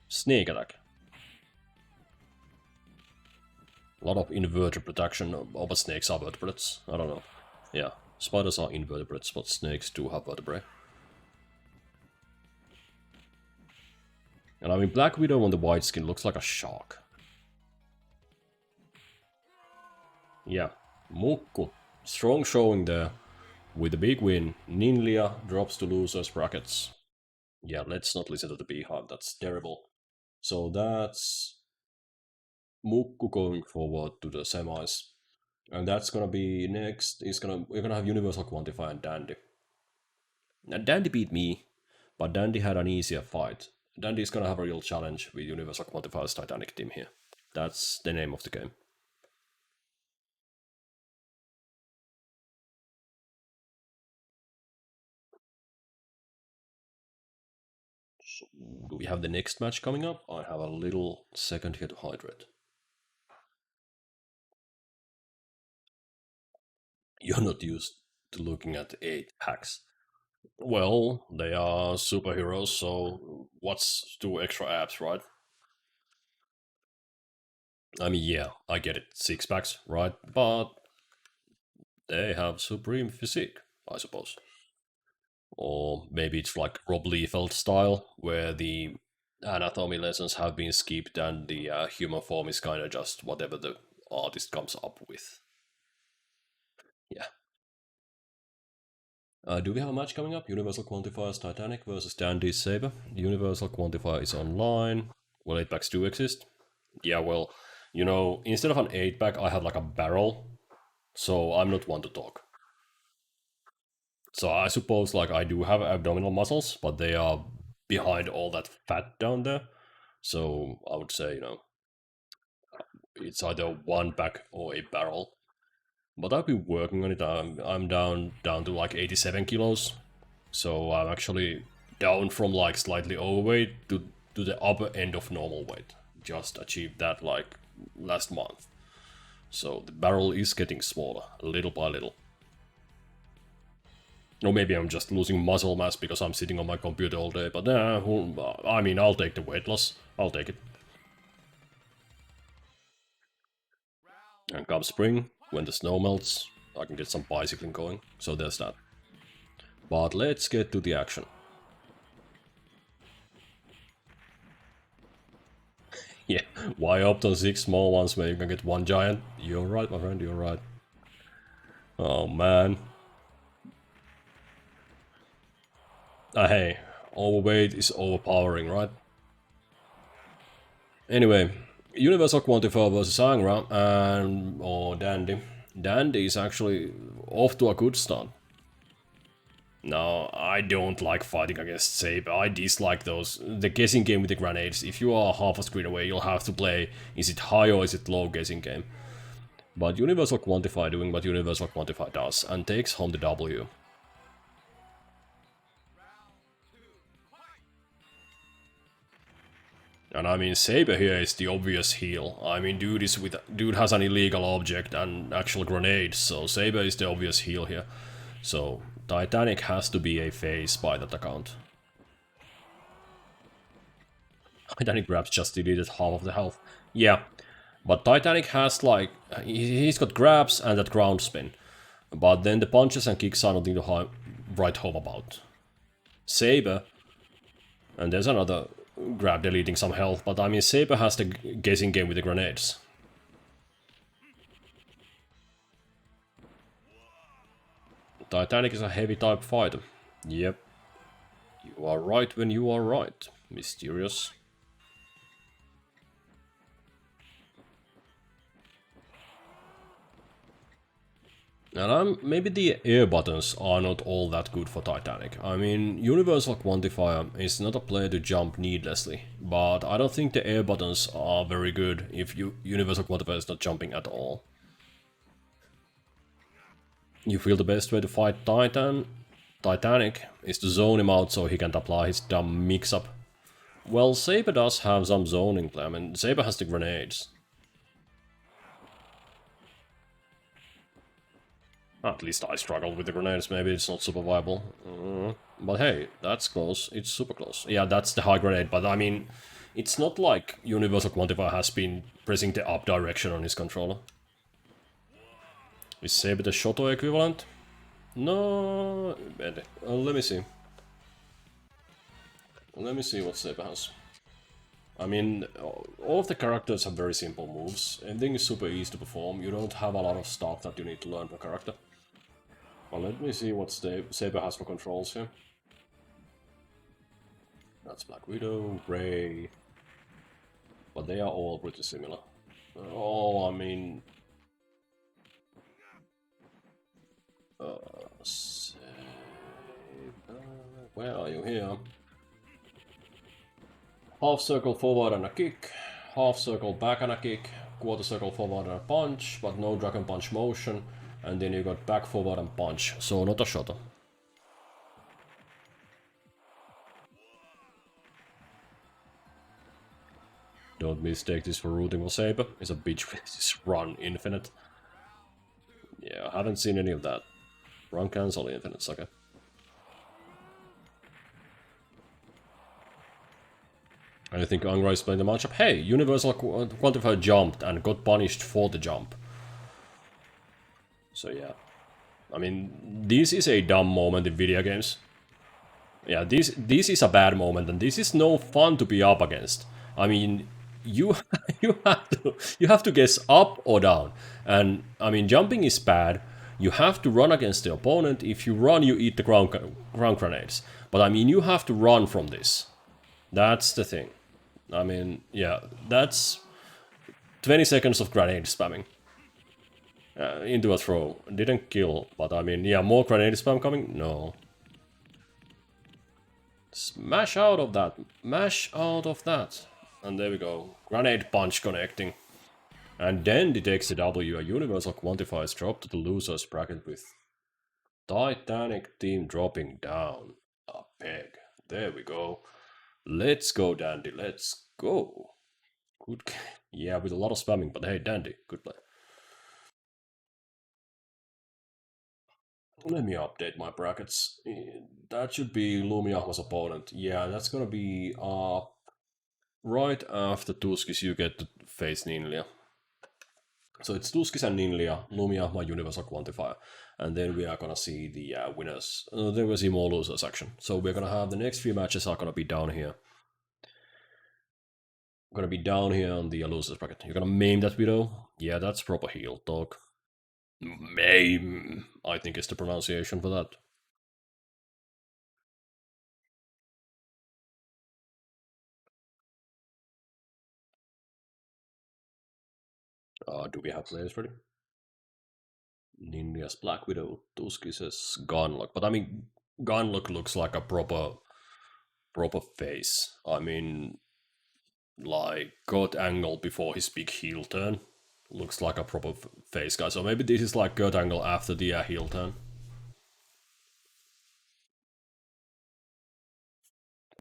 Snake attack. A lot of invertebrate protection. Oh, but snakes are vertebrates. I don't know. Yeah, spiders are invertebrates, but snakes do have vertebrae. And I mean, Black Widow on the white skin looks like a shark. Yeah, Mukku. Strong showing there. With a big win, NINLIA drops to losers brackets. Yeah, let's not listen to the beehive, that's terrible. So that's Mukku going forward to the semis. And that's gonna be next, we're gonna have Universal Quantify and Dandy. Now Dandy beat me, but Dandy had an easier fight. Dandy is gonna have a real challenge with Universal Quantify's Titanic team here. That's the name of the game. So, do we have the next match coming up? I have a little second here to hydrate. You're not used to looking at 8 packs. Well, they are superheroes, so what's 2 extra abs, right? I mean, yeah, I get it, 6 packs, right? But they have supreme physique, I suppose. Or maybe it's like Rob Liefeld style, where the anatomy lessons have been skipped and the human form is kind of just whatever the artist comes up with. Yeah. Do we have a match coming up? Universal Quantifier's Titanic versus Dandy's Saber. Universal Quantifier is online. Will 8 packs do exist? Yeah, well, you know, instead of an 8 pack, I had like a barrel. So I'm not one to talk. So I suppose like I do have abdominal muscles, but they are behind all that fat down there. So I would say, you know, it's either 1 pack or a barrel. But I've been working on it. I'm down to like 87 kilos. So I'm actually down from like slightly overweight to the upper end of normal weight. Just achieved that like last month. So the barrel is getting smaller, little by little. Or maybe I'm just losing muscle mass because I'm sitting on my computer all day, but I mean, I'll take the weight loss. I'll take it. And come spring, when the snow melts, I can get some bicycling going. So there's that. But let's get to the action. Yeah, why opt on 6 small ones when you can get 1 giant? You're right, my friend, you're right. Oh man. Hey, overweight is overpowering, right? Anyway, Universal Quantifier versus Angra or Dandy. Dandy is actually off to a good start. No, I don't like fighting against Saber. I dislike the guessing game with the grenades. If you are half a screen away, you'll have to play, is it high or is it low guessing game? But Universal Quantify doing what Universal Quantify does and takes home the W. And I mean, Saber here is the obvious heel. I mean, dude has an illegal object and actual grenades, so Saber is the obvious heel here. So Titanic has to be a face by that account. Titanic grabs just deleted half of the health. Yeah, But Titanic has like he's got grabs and that ground spin, but then the punches and kicks are nothing to write home about. Saber, and there's another grab deleting some health, but I mean Saber has the guessing game with the grenades. Titanic is a heavy type fighter. Yep. You are right when you are right. Mysterious. And maybe the air buttons are not all that good for Titanic. I mean, Universal Quantifier is not a play to jump needlessly, but I don't think the air buttons are very good if Universal Quantifier is not jumping at all. You feel the best way to fight Titanic is to zone him out so he can't apply his dumb mix-up. Well, Saber does have some zoning play. I mean, Saber has the grenades. At least I struggled with the grenades, maybe it's not super viable. But hey, that's close, it's super close. Yeah, that's the high grenade, but I mean, it's not like Universal Quantifier has been pressing the up direction on his controller. Is Saber the Shoto equivalent? No, let me see. Let me see what Saber has. I mean, all of the characters have very simple moves. Everything is super easy to perform. You don't have a lot of stuff that you need to learn per character. Well, let me see what Saber has for controls here. That's Black Widow, Ray. But they are all pretty similar. Oh, I mean... Saber... Where are you here? Half circle forward and a kick. Half circle back and a kick. Quarter circle forward and a punch, but no dragon punch motion. And then you got back forward and punch, so not a shoto. Don't mistake this for rooting for Saber. It's a bitch with this run infinite. Yeah, I haven't seen any of that. Run cancel infinite, sucker. I think Angra is playing the matchup. Hey, Universal Quantifier jumped and got punished for the jump. So yeah. I mean, this is a dumb moment in video games. Yeah, this is a bad moment, and this is no fun to be up against. I mean, you you have to guess up or down, and I mean jumping is bad. You have to run against the opponent. If you run, you eat the ground grenades. But I mean, you have to run from this. That's the thing. I mean, yeah, that's 20 seconds of grenade spamming. Into a throw. Didn't kill, but I mean, yeah, more grenade spam coming? No. Smash out of that. Mash out of that. And there we go. Grenade punch connecting. And then he takes the W. A Universal Quantifier is dropped to the loser's bracket with Titanic team dropping down a peg. There we go. Let's go, Dandy. Let's go. Good. Yeah, with a lot of spamming, but hey, Dandy, good play. Let me update my brackets. That should be Lumiahma's opponent. Yeah, that's gonna be right after Tuskis you get to face NINLIA. So it's Tuskis and NINLIA, Lumiahma Universal Quantifier. And then we are gonna see the winners. Then we'll see more losers action. So we're gonna have the next few matches are gonna be down here. Gonna be down here on the losers bracket. You're gonna maim that widow? Yeah, that's proper heel talk. Maim, I think is the pronunciation for that. Do we have players ready? NINLIA's Black Widow, Tuskis' Gunlock. But I mean, Gunlock looks like a proper face. I mean, like Kurt Angle before his big heel turn. Looks like a proper face guy. So maybe this is like Kurt Angle after the heel turn.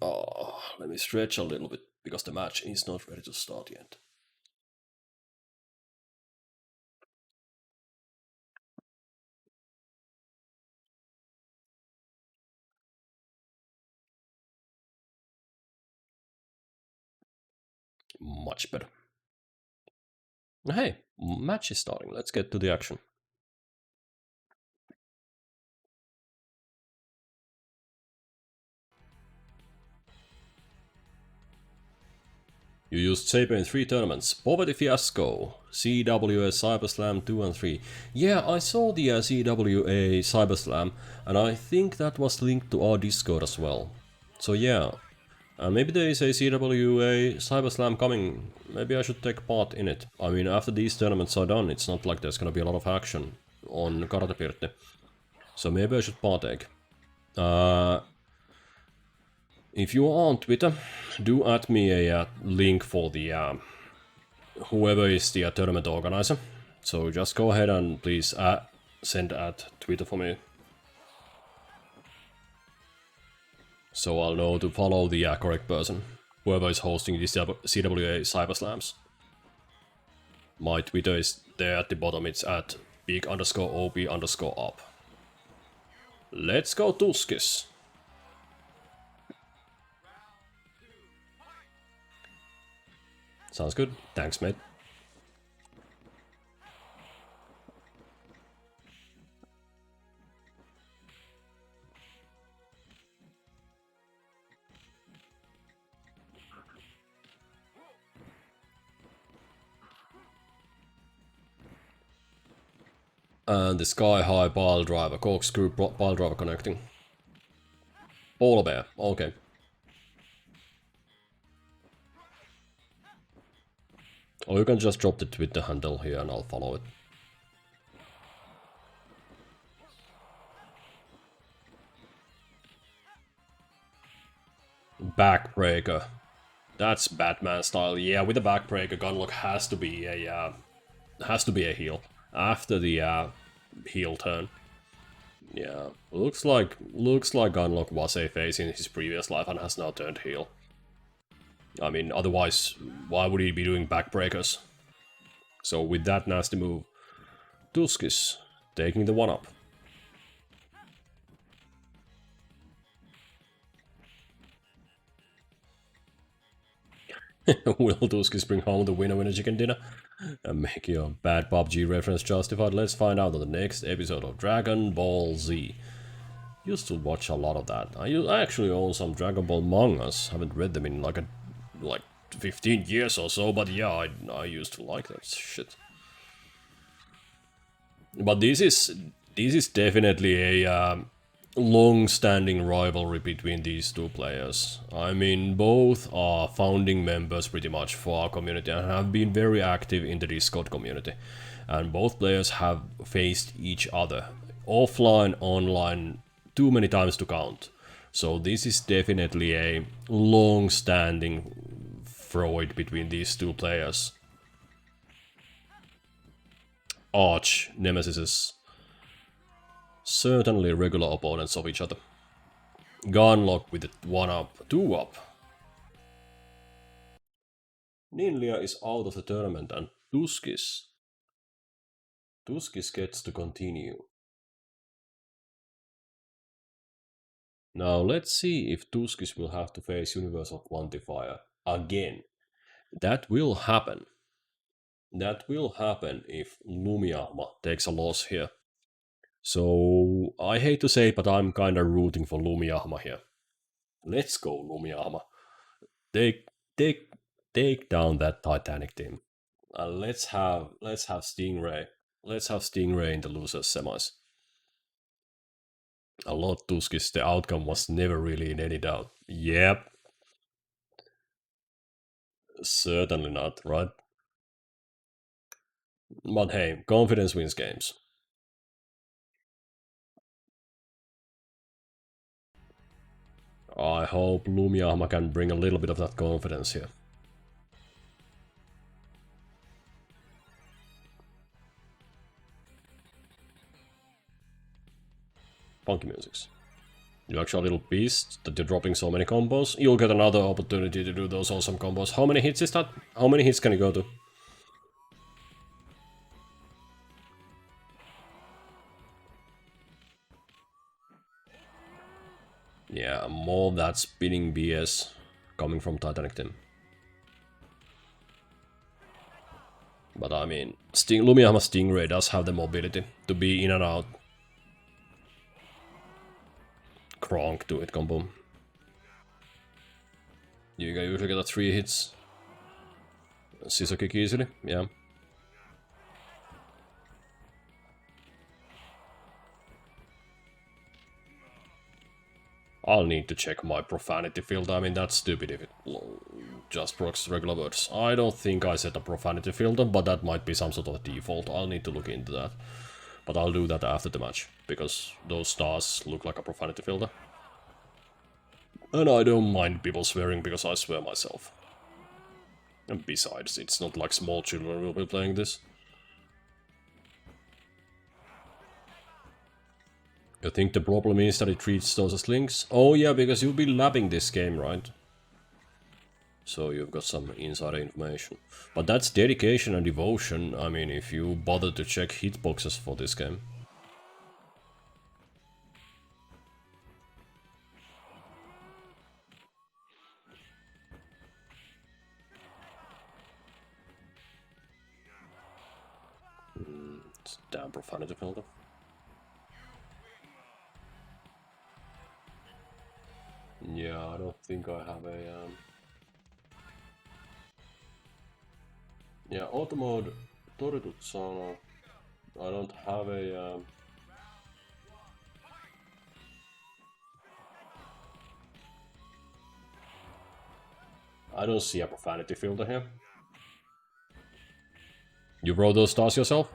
Oh, let me stretch a little bit because the match is not ready to start yet. Much better. Hey, match is starting. Let's get to the action. You used Saber in 3 tournaments. Poverty Fiasco, CWA Cyberslam 2 and 3. Yeah, I saw the CWA Cyberslam, and I think that was linked to our Discord as well. So yeah, maybe there is a CWA Cyberslam coming. Maybe I should take part in it. I mean, after these tournaments are done, it's not like there's gonna be a lot of action on KARATEPIRTTI. So maybe I should partake. If you are on Twitter, do add me a link for the whoever is the tournament organizer. So just go ahead and please send at Twitter for me. So I'll know to follow the correct person. Whoever is hosting these CWA Cyberslams. My Twitter is there at the bottom, it's at big_OP_up. Let's go Tuskis. Sounds good. Thanks, mate. And the Sky High pile driver, corkscrew pile driver connecting. Polar bear, okay. Or you can just drop the Twitter handle here and I'll follow it. Backbreaker. That's Batman style. Yeah, with the backbreaker, Gunlock has to be a heal after the heal turn. Yeah, looks like Gunlock was a face in his previous life and has now turned heel. I mean, otherwise, why would he be doing backbreakers? So with that nasty move, Tuskis taking the 1-up. Will Tuskis bring home the winner chicken dinner? And make your bad PUBG reference justified? Let's find out on the next episode of Dragon Ball Z. Used to watch a lot of that. I actually own some Dragon Ball mangas. Haven't read them in like 15 years or so, but yeah, I used to like that shit. But this is definitely a long-standing rivalry between these two players. I mean, both are founding members pretty much for our community and have been very active in the Discord community. And both players have faced each other, offline, online, too many times to count. So this is definitely a long-standing feud between these two players. Arch nemesis, certainly regular opponents of each other. Gunlock with the 1-up, 2-up. NINLIA is out of the tournament and Tuskis gets to continue. Now let's see if Tuskis will have to face Universal Quantifier again. That will happen. That will happen if Lumiahma takes a loss here. So I hate to say it, but I'm kinda rooting for Lumiahma here. Let's go, Lumiahma. Take down that Titanic team. Let's have Stingray. Let's have Stingray in the losers semis. A lot Tuskis, the outcome was never really in any doubt. Yep. Certainly not, right? But hey, confidence wins games. I hope Lumiahma can bring a little bit of that confidence here. Funky musics. You're actually a little pissed that you're dropping so many combos. You'll get another opportunity to do those awesome combos. How many hits is that? How many hits can you go to? Yeah, more of that spinning BS coming from Titanic Team. But I mean, Lumiahma Stingray does have the mobility to be in and out. Kronk to it combo. You can usually get a 3 hits. Scissor kick easily, yeah. I'll need to check my profanity filter. I mean, that's stupid if it just procs regular words. I don't think I set a profanity filter, but that might be some sort of default. I'll need to look into that. But I'll do that after the match, because those stars look like a profanity filter. And I don't mind people swearing because I swear myself. And besides, it's not like small children will be playing this. I think the problem is that it treats those as links. Oh yeah, because you'll be labbing this game, right? So you've got some insider information. But that's dedication and devotion, I mean, if you bother to check hitboxes for this game. It's a damn profanity filter. Yeah, I don't think I have a... Yeah, auto mode, Toritut Sana. I don't have a... I don't see a profanity filter here. You wrote those stars yourself?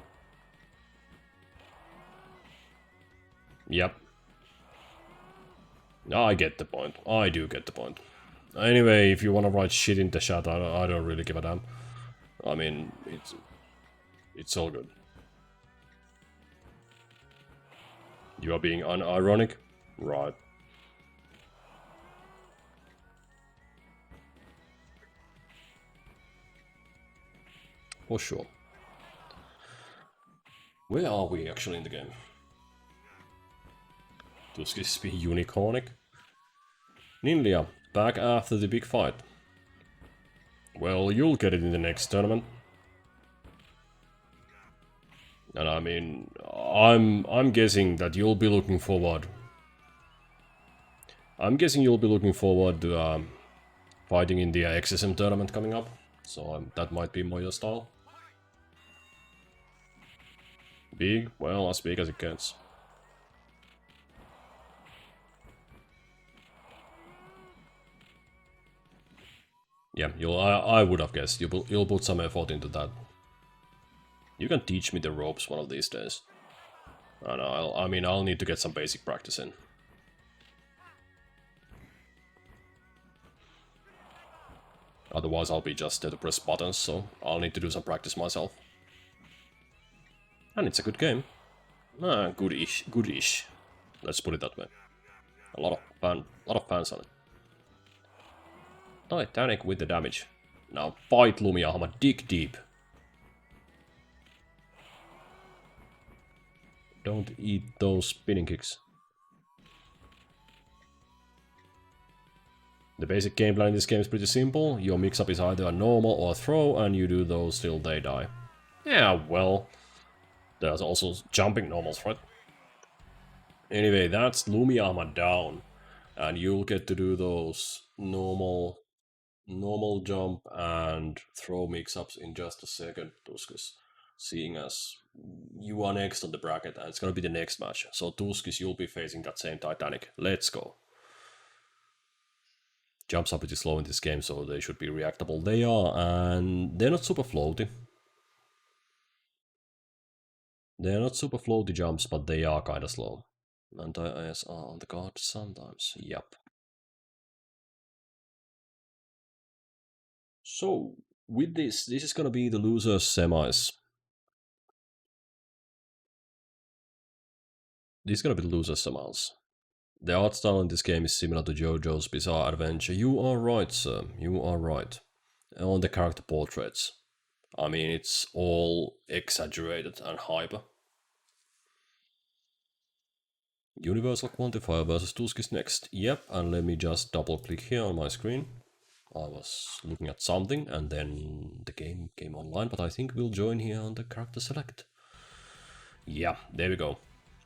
Yep. I get the point. I do get the point. Anyway, if you wanna write shit in the chat, I don't really give a damn. I mean, it's all good. You are being unironic? Right. For sure. Where are we actually in the game? Tuskis be unicornic. NINLIA, back after the big fight. Well, you'll get it in the next tournament. And I mean, I'm guessing that you'll be looking forward. I'm guessing you'll be looking forward to fighting in the XSM tournament coming up. So that might be more your style. Big? Well, as big as it gets. Yeah, I would have guessed. You'll put some effort into that. You can teach me the ropes one of these days. And I'll need to get some basic practice in. Otherwise I'll be just there to press buttons, so I'll need to do some practice myself. And it's a good game. Goodish, goodish. Let's put it that way. A lot of fans on it. Titanic with the damage. Now fight Lumiahma, dig deep. Don't eat those spinning kicks. The basic game plan in this game is pretty simple. Your mix-up is either a normal or a throw, and you do those till they die. Yeah, well... There's also jumping normals, right? Anyway, that's Lumiahma down. And you'll get to do those normal jump and throw mix-ups in just a second, Tuskis. Seeing as you are next on the bracket, and it's gonna be the next match. So Tuskis, you'll be facing that same Titanic. Let's go. Jumps are pretty slow in this game, so they should be reactable. They are, and they're not super floaty. They're not super floaty jumps, but they are kinda slow. Anti-IS are on the guard sometimes. Yep. So, with this is gonna be the loser's semis. This is gonna be the loser's semis. The art style in this game is similar to JoJo's Bizarre Adventure. You are right, sir. You are right. On the character portraits. I mean, it's all exaggerated and hyper. Universal Quantifier versus Tuskis next. Yep, and let me just double click here on my screen. I was looking at something and then the game came online, but I think we'll join here on the character select. Yeah, there we go.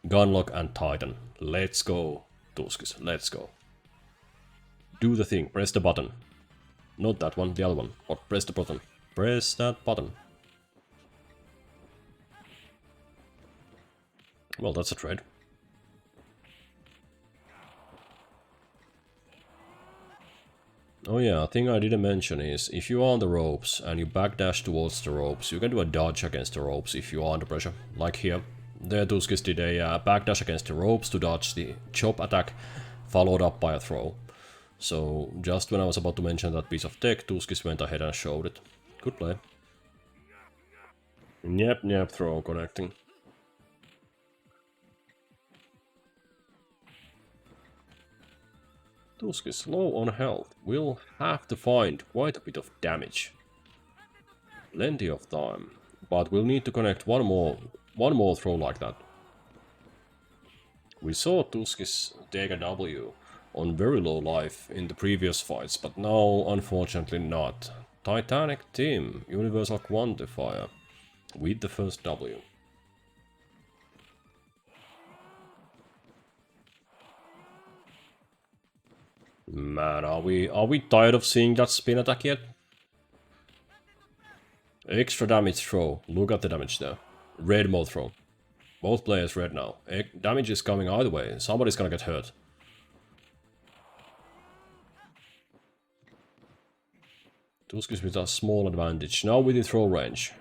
Gunlock and Titan. Let's go, Tuskis, let's go. Do the thing, press the button. Not that one, the other one. Or press the button. Press that button. Well, that's a trade. Oh yeah, a thing I didn't mention is, if you are on the ropes and you backdash towards the ropes, you can do a dodge against the ropes if you are under pressure. Like here. There Tuskis did a backdash against the ropes to dodge the chop attack, followed up by a throw. So, just when I was about to mention that piece of tech, Tuskis went ahead and showed it. Good play. Yep, throw connecting. Tuskis low on health. We'll have to find quite a bit of damage. Plenty of time. But we'll need to connect one more throw like that. We saw Tuskis take a W on very low life in the previous fights, but now unfortunately not. Titanic team, universal quantifier, with the first W. Man, are we tired of seeing that spin attack yet? Extra damage throw, look at the damage there. Red mode throw. Both players red now. Damage is coming either way, somebody's gonna get hurt. Tuskis with a small advantage, now within throw range.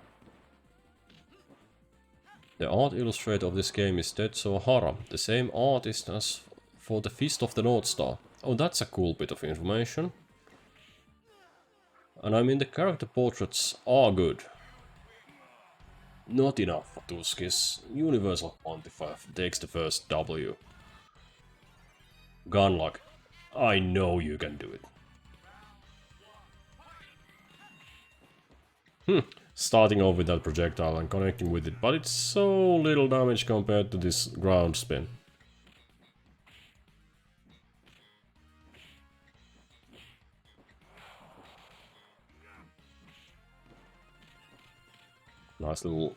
The art illustrator of this game is Tetsuo Hara, the same artist as for the Fist of the North Star. Oh, that's a cool bit of information. And I mean, the character portraits are good. Not enough for Tuskis. Universal quantifier takes the first W. Gunlock. I know you can do it. Starting off with that projectile and connecting with it, but it's so little damage compared to this ground spin. Nice little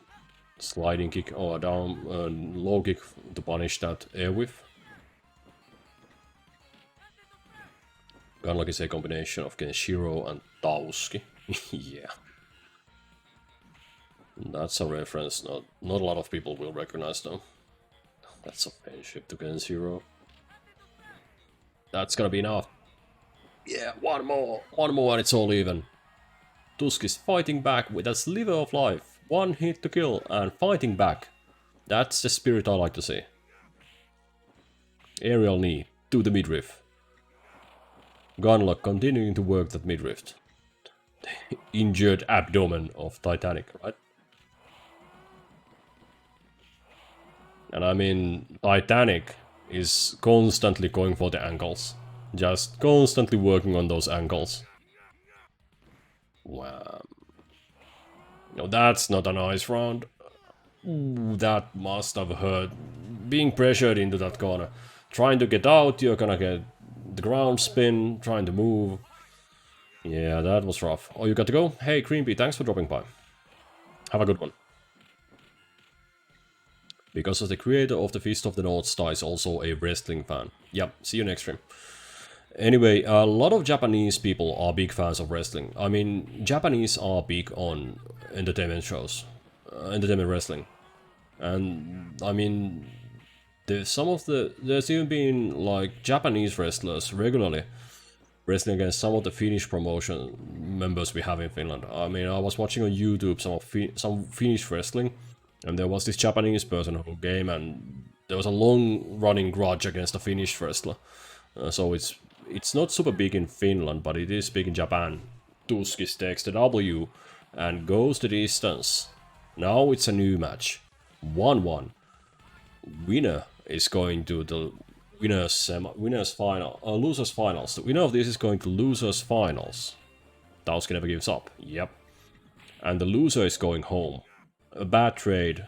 sliding kick or down low kick to punish that air whiff. Gunlock is a combination of Kenshiro and Tauski. Yeah. That's a reference not a lot of people will recognize though. That's a friendship to Kenshiro. That's gonna be enough. Yeah, one more and it's all even. Tuskis fighting back with a sliver of life. One hit to kill and fighting back. That's the spirit I like to see. Aerial knee to the midriff. Gunlock continuing to work that midriff. Injured abdomen of Titanic, right? And I mean, Titanic is constantly going for the ankles. Just constantly working on those ankles. Wow. No, that's not a nice round. Ooh, that must have hurt. Being pressured into that corner. Trying to get out, you're gonna get the ground spin, trying to move. Yeah, that was rough. Oh, you got to go? Hey, Creampy, thanks for dropping by. Have a good one. Because the creator of the Fist of the North Star is also a wrestling fan. Yep, see you next stream. Anyway, a lot of Japanese people are big fans of wrestling. I mean, Japanese are big on entertainment shows, entertainment wrestling. And, I mean, there's even been, like, Japanese wrestlers regularly wrestling against some of the Finnish promotion members we have in Finland. I mean, I was watching on YouTube some Finnish wrestling, and there was this Japanese person who came, and there was a long-running grudge against a Finnish wrestler. So it's not super big in Finland, but it is big in Japan. Tuskis takes the W and goes the distance. Now it's a new match. 1-1. Winner is going to the losers finals. The winner of this is going to losers finals. Tauski never gives up. Yep. And the loser is going home. A bad trade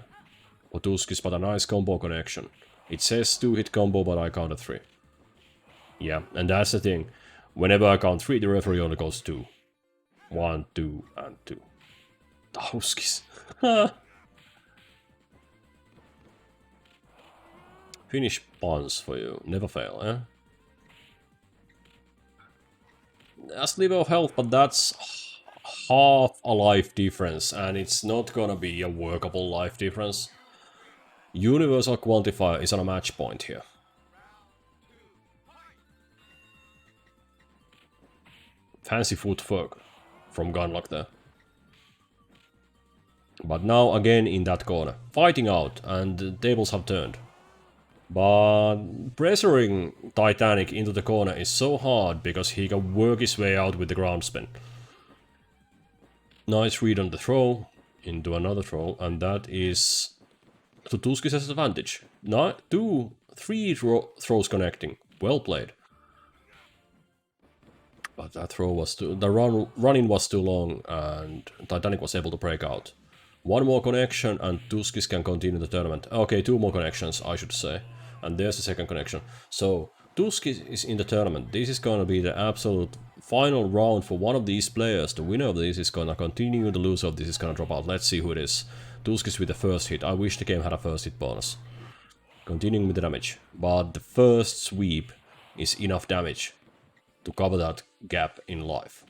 for Tuskis, but a nice combo connection. It says 2-hit combo, but I counted 3. Yeah, and that's the thing. Whenever I count 3, the referee only goes 2. 1, 2, and 2. Tuskis. Finish puns for you. Never fail, eh? That's level of health, but that's half a life difference, and it's not gonna be a workable life difference. Universal quantifier is on a match point here. Fancy footwork from Gunlock there. But now again in that corner. Fighting out, and the tables have turned. But pressuring Titanic into the corner is so hard because he can work his way out with the ground spin. Nice read on the throw, into another throw, and that is to Tuskis' advantage. 3 throws connecting. Well played. But that throw was too... the run-in was too long, and Titanic was able to break out. One more connection, and Tuskis can continue the tournament. Okay, 2 more connections, I should say. And there's the second connection. So, Tuskis is in the tournament. This is gonna be the absolute final round for one of these players. The winner of this is gonna continue, the loser of this is gonna drop out. Let's see who it is. Tuskis with the first hit. I wish the game had a first hit bonus. Continuing with the damage. But the first sweep is enough damage to cover that gap in life.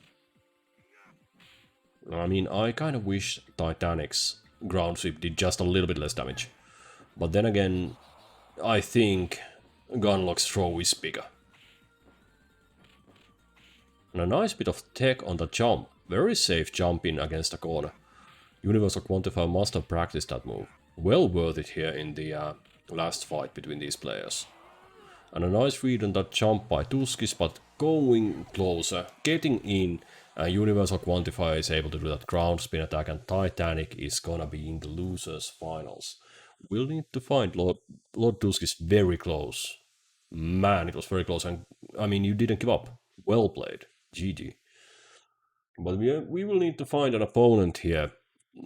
I mean, I kind of wish Titanic's ground sweep did just a little bit less damage. But then again, I think Gunlock's throw is bigger. And a nice bit of tech on the jump. Very safe jump in against the corner. Universal Quantifier must have practiced that move. Well worth it here in the last fight between these players. And a nice read on that jump by Tuskis, but going closer, getting in, Universal Quantifier is able to do that ground spin attack, and Titanic is gonna be in the losers finals. We'll need to find Lord Tuskis very close. Man, it was very close, and I mean, you didn't give up. Well played. GG. But we will need to find an opponent here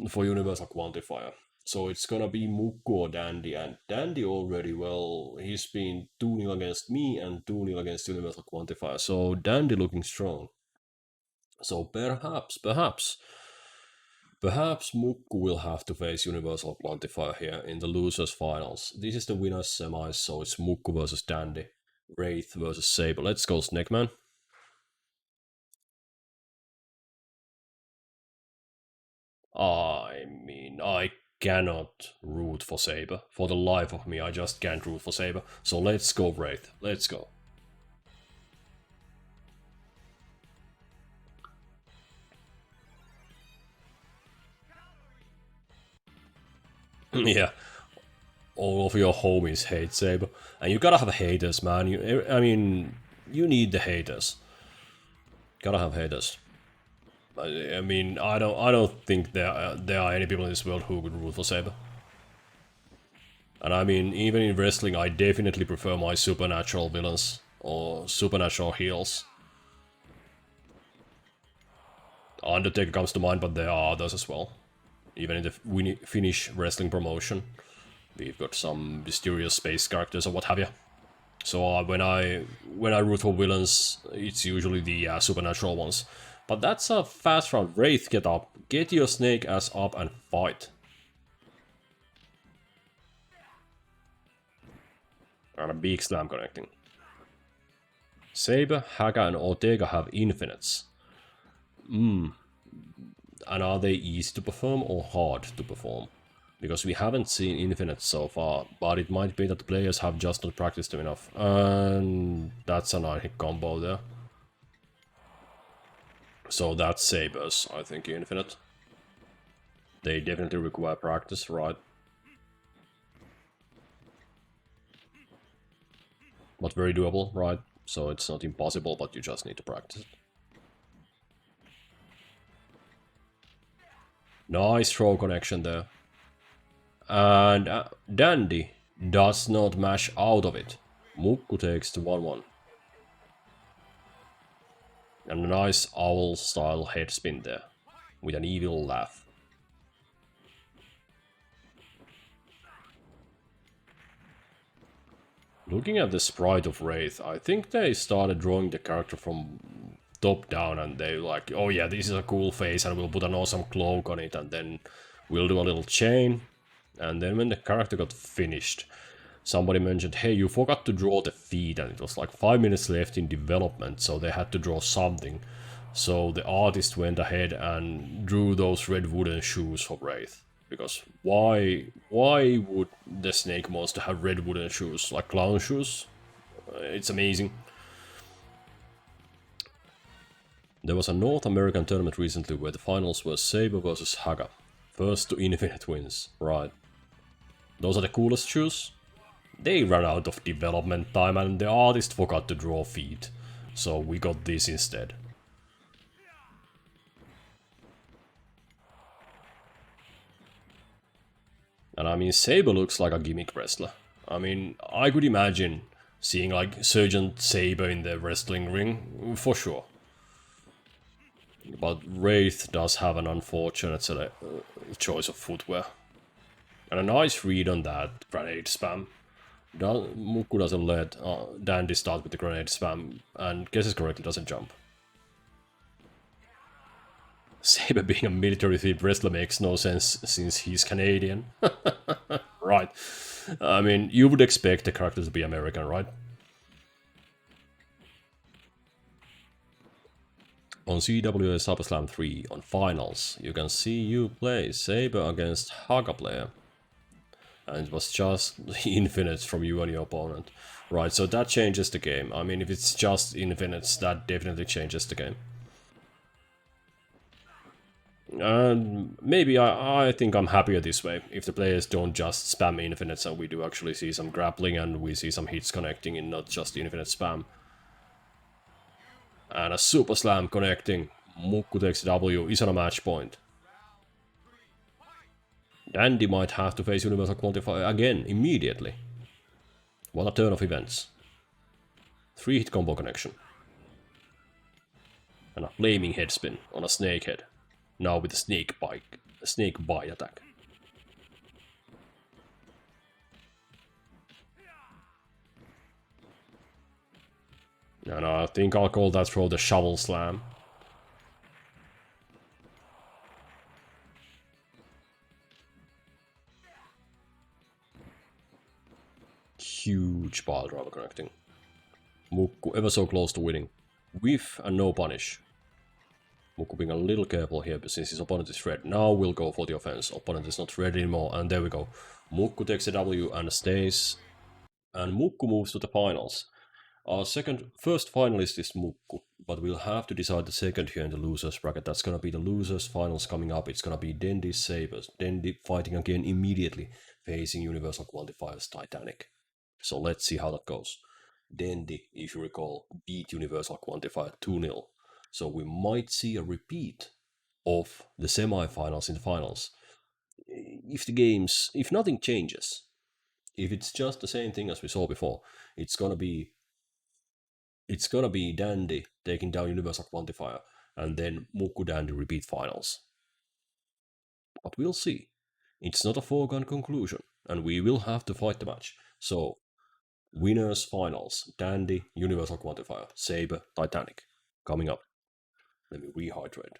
for Universal Quantifier. So it's gonna be Mukku or Dandy, and Dandy already, well, he's been 2-0 against me and 2-0 against Universal Quantifier, so Dandy looking strong. So perhaps Mukku will have to face Universal Quantifier here in the losers finals. This is the winners semis, so it's Mukku versus Dandy, Wraith versus Saber. Let's go Snakeman. I mean, I cannot root for Saber. For the life of me, I just can't root for Saber. So let's go Wraith. Let's go. Yeah. All of your homies hate Saber. And you gotta have haters, man. I mean, you need the haters. Gotta have haters. I mean, I don't think there are any people in this world who would root for Saber. And I mean, even in wrestling, I definitely prefer my supernatural villains or supernatural heels. Undertaker comes to mind, but there are others as well. Even in the Finnish wrestling promotion, we've got some mysterious space characters or what have you. So when I root for villains, it's usually the supernatural ones. But that's a fast round. Wraith, get up. Get your snake ass up and fight. And a big slam connecting. Saber, Haga and Ortega have infinites. And are they easy to perform or hard to perform? Because we haven't seen infinites so far, but it might be that the players have just not practiced them enough. And that's a 9-hit combo there. So that's Saber's, I think, infinite. They definitely require practice, right? But very doable, right? So it's not impossible, but you just need to practice it. Nice throw connection there. And Dandy does not mash out of it. Mukku takes the 1-1. And a nice owl-style head spin there, with an evil laugh. Looking at the sprite of Wraith, I think they started drawing the character from top down and they like, oh yeah, this is a cool face and we'll put an awesome cloak on it and then we'll do a little chain. And then when the character got finished, somebody mentioned, hey, you forgot to draw the feet, and it was like 5 minutes left in development, so they had to draw something. So the artist went ahead and drew those red wooden shoes for Wraith. Because why would the snake monster have red wooden shoes? Like clown shoes? It's amazing. There was a North American tournament recently where the finals were Saber versus Haga. First to infinite wins, right. Those are the coolest shoes. They ran out of development time and the artist forgot to draw feet. So we got this instead. And I mean, Saber looks like a gimmick wrestler. I mean, I could imagine seeing like Sergeant Saber in the wrestling ring, for sure. But Wraith does have an unfortunate choice of footwear. And a nice read on that grenade spam. Mukku doesn't let Dandy start with the grenade spam, and guesses correctly, doesn't jump. Saber being a military-themed wrestler makes no sense since he's Canadian. Right. I mean, you would expect the character to be American, right? On CWA SummerSlam 3, on finals, you can see you play Saber against Haga player. And it was just infinites from you and your opponent. Right, so that changes the game. I mean, if it's just infinites, that definitely changes the game. And maybe I think I'm happier this way, if the players don't just spam infinites and we do actually see some grappling and we see some hits connecting and not just infinite spam. And a super slam connecting. Mukku takes W, is on a match point. Dandy might have to face Universal Quantifier again, immediately. What a turn of events. 3-hit combo connection. And a flaming head spin on a snake head. Now with a snake bite attack. And I think I'll call that throw the shovel slam. Huge pile driver connecting. Mukku ever so close to winning. Whiff and no punish. Mukku being a little careful here, but since his opponent is red, now we'll go for the offense. Opponent is not red anymore, and there we go. Mukku takes a W and stays. And Mukku moves to the finals. Our first finalist is Mukku, but we'll have to decide the second here in the losers bracket. That's gonna be the losers finals coming up. It's gonna be Dendy Sabers. Dendy fighting again immediately, facing Universal Quantifier's Titanic. So let's see how that goes. Dendy, if you recall, beat Universal Quantifier 2-0. So we might see a repeat of the semi-finals in the finals. If nothing changes, if it's just the same thing as we saw before, it's gonna be Dandy taking down Universal Quantifier, and then Mukku Dandy repeat finals. But we'll see. It's not a foregone conclusion, and we will have to fight the match. So, winners finals, Dandy, Universal Quantifier, Saber, Titanic. Coming up. Let me rehydrate.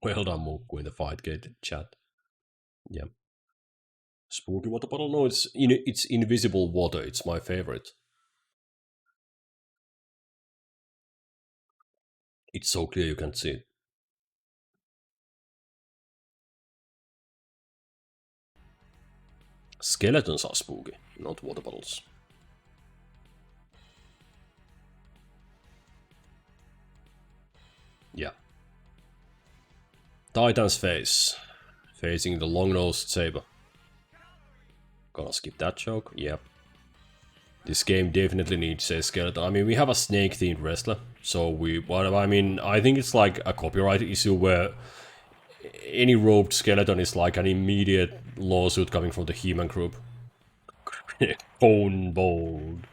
Well done, Mukku, in the fight gate chat. Yeah. Spooky water bottle? No, it's invisible water. It's my favorite. It's so clear you can't see it. Skeletons are spooky, not water bottles. Yeah. Titan's face. Facing the long-nosed saber. Gonna skip that joke? Yep. This game definitely needs a skeleton. I mean, we have a snake-themed wrestler, so I think it's like a copyright issue where any robed skeleton is like an immediate lawsuit coming from the He-Man group. Bone bold.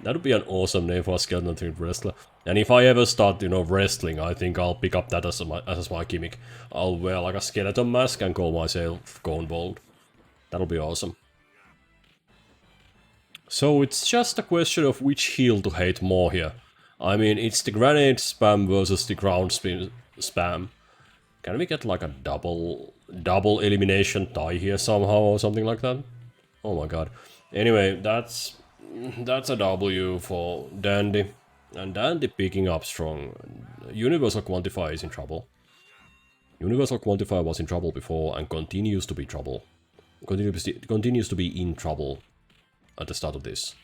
That would be an awesome name for a skeleton themed wrestler. And if I ever start, you know, wrestling, I think I'll pick up that as my gimmick. I'll wear like a skeleton mask and call myself Gone Bold. That'll be awesome. So it's just a question of which heal to hate more here. I mean, it's the grenade spam versus the ground spam. Can we get like a double elimination tie here somehow or something like that? Oh my god. Anyway, that's a W for Dandy. And Dandy picking up strong. Universal Quantifier is in trouble. Universal Quantifier was in trouble before and continues to be trouble. Continues to be in trouble at the start of this.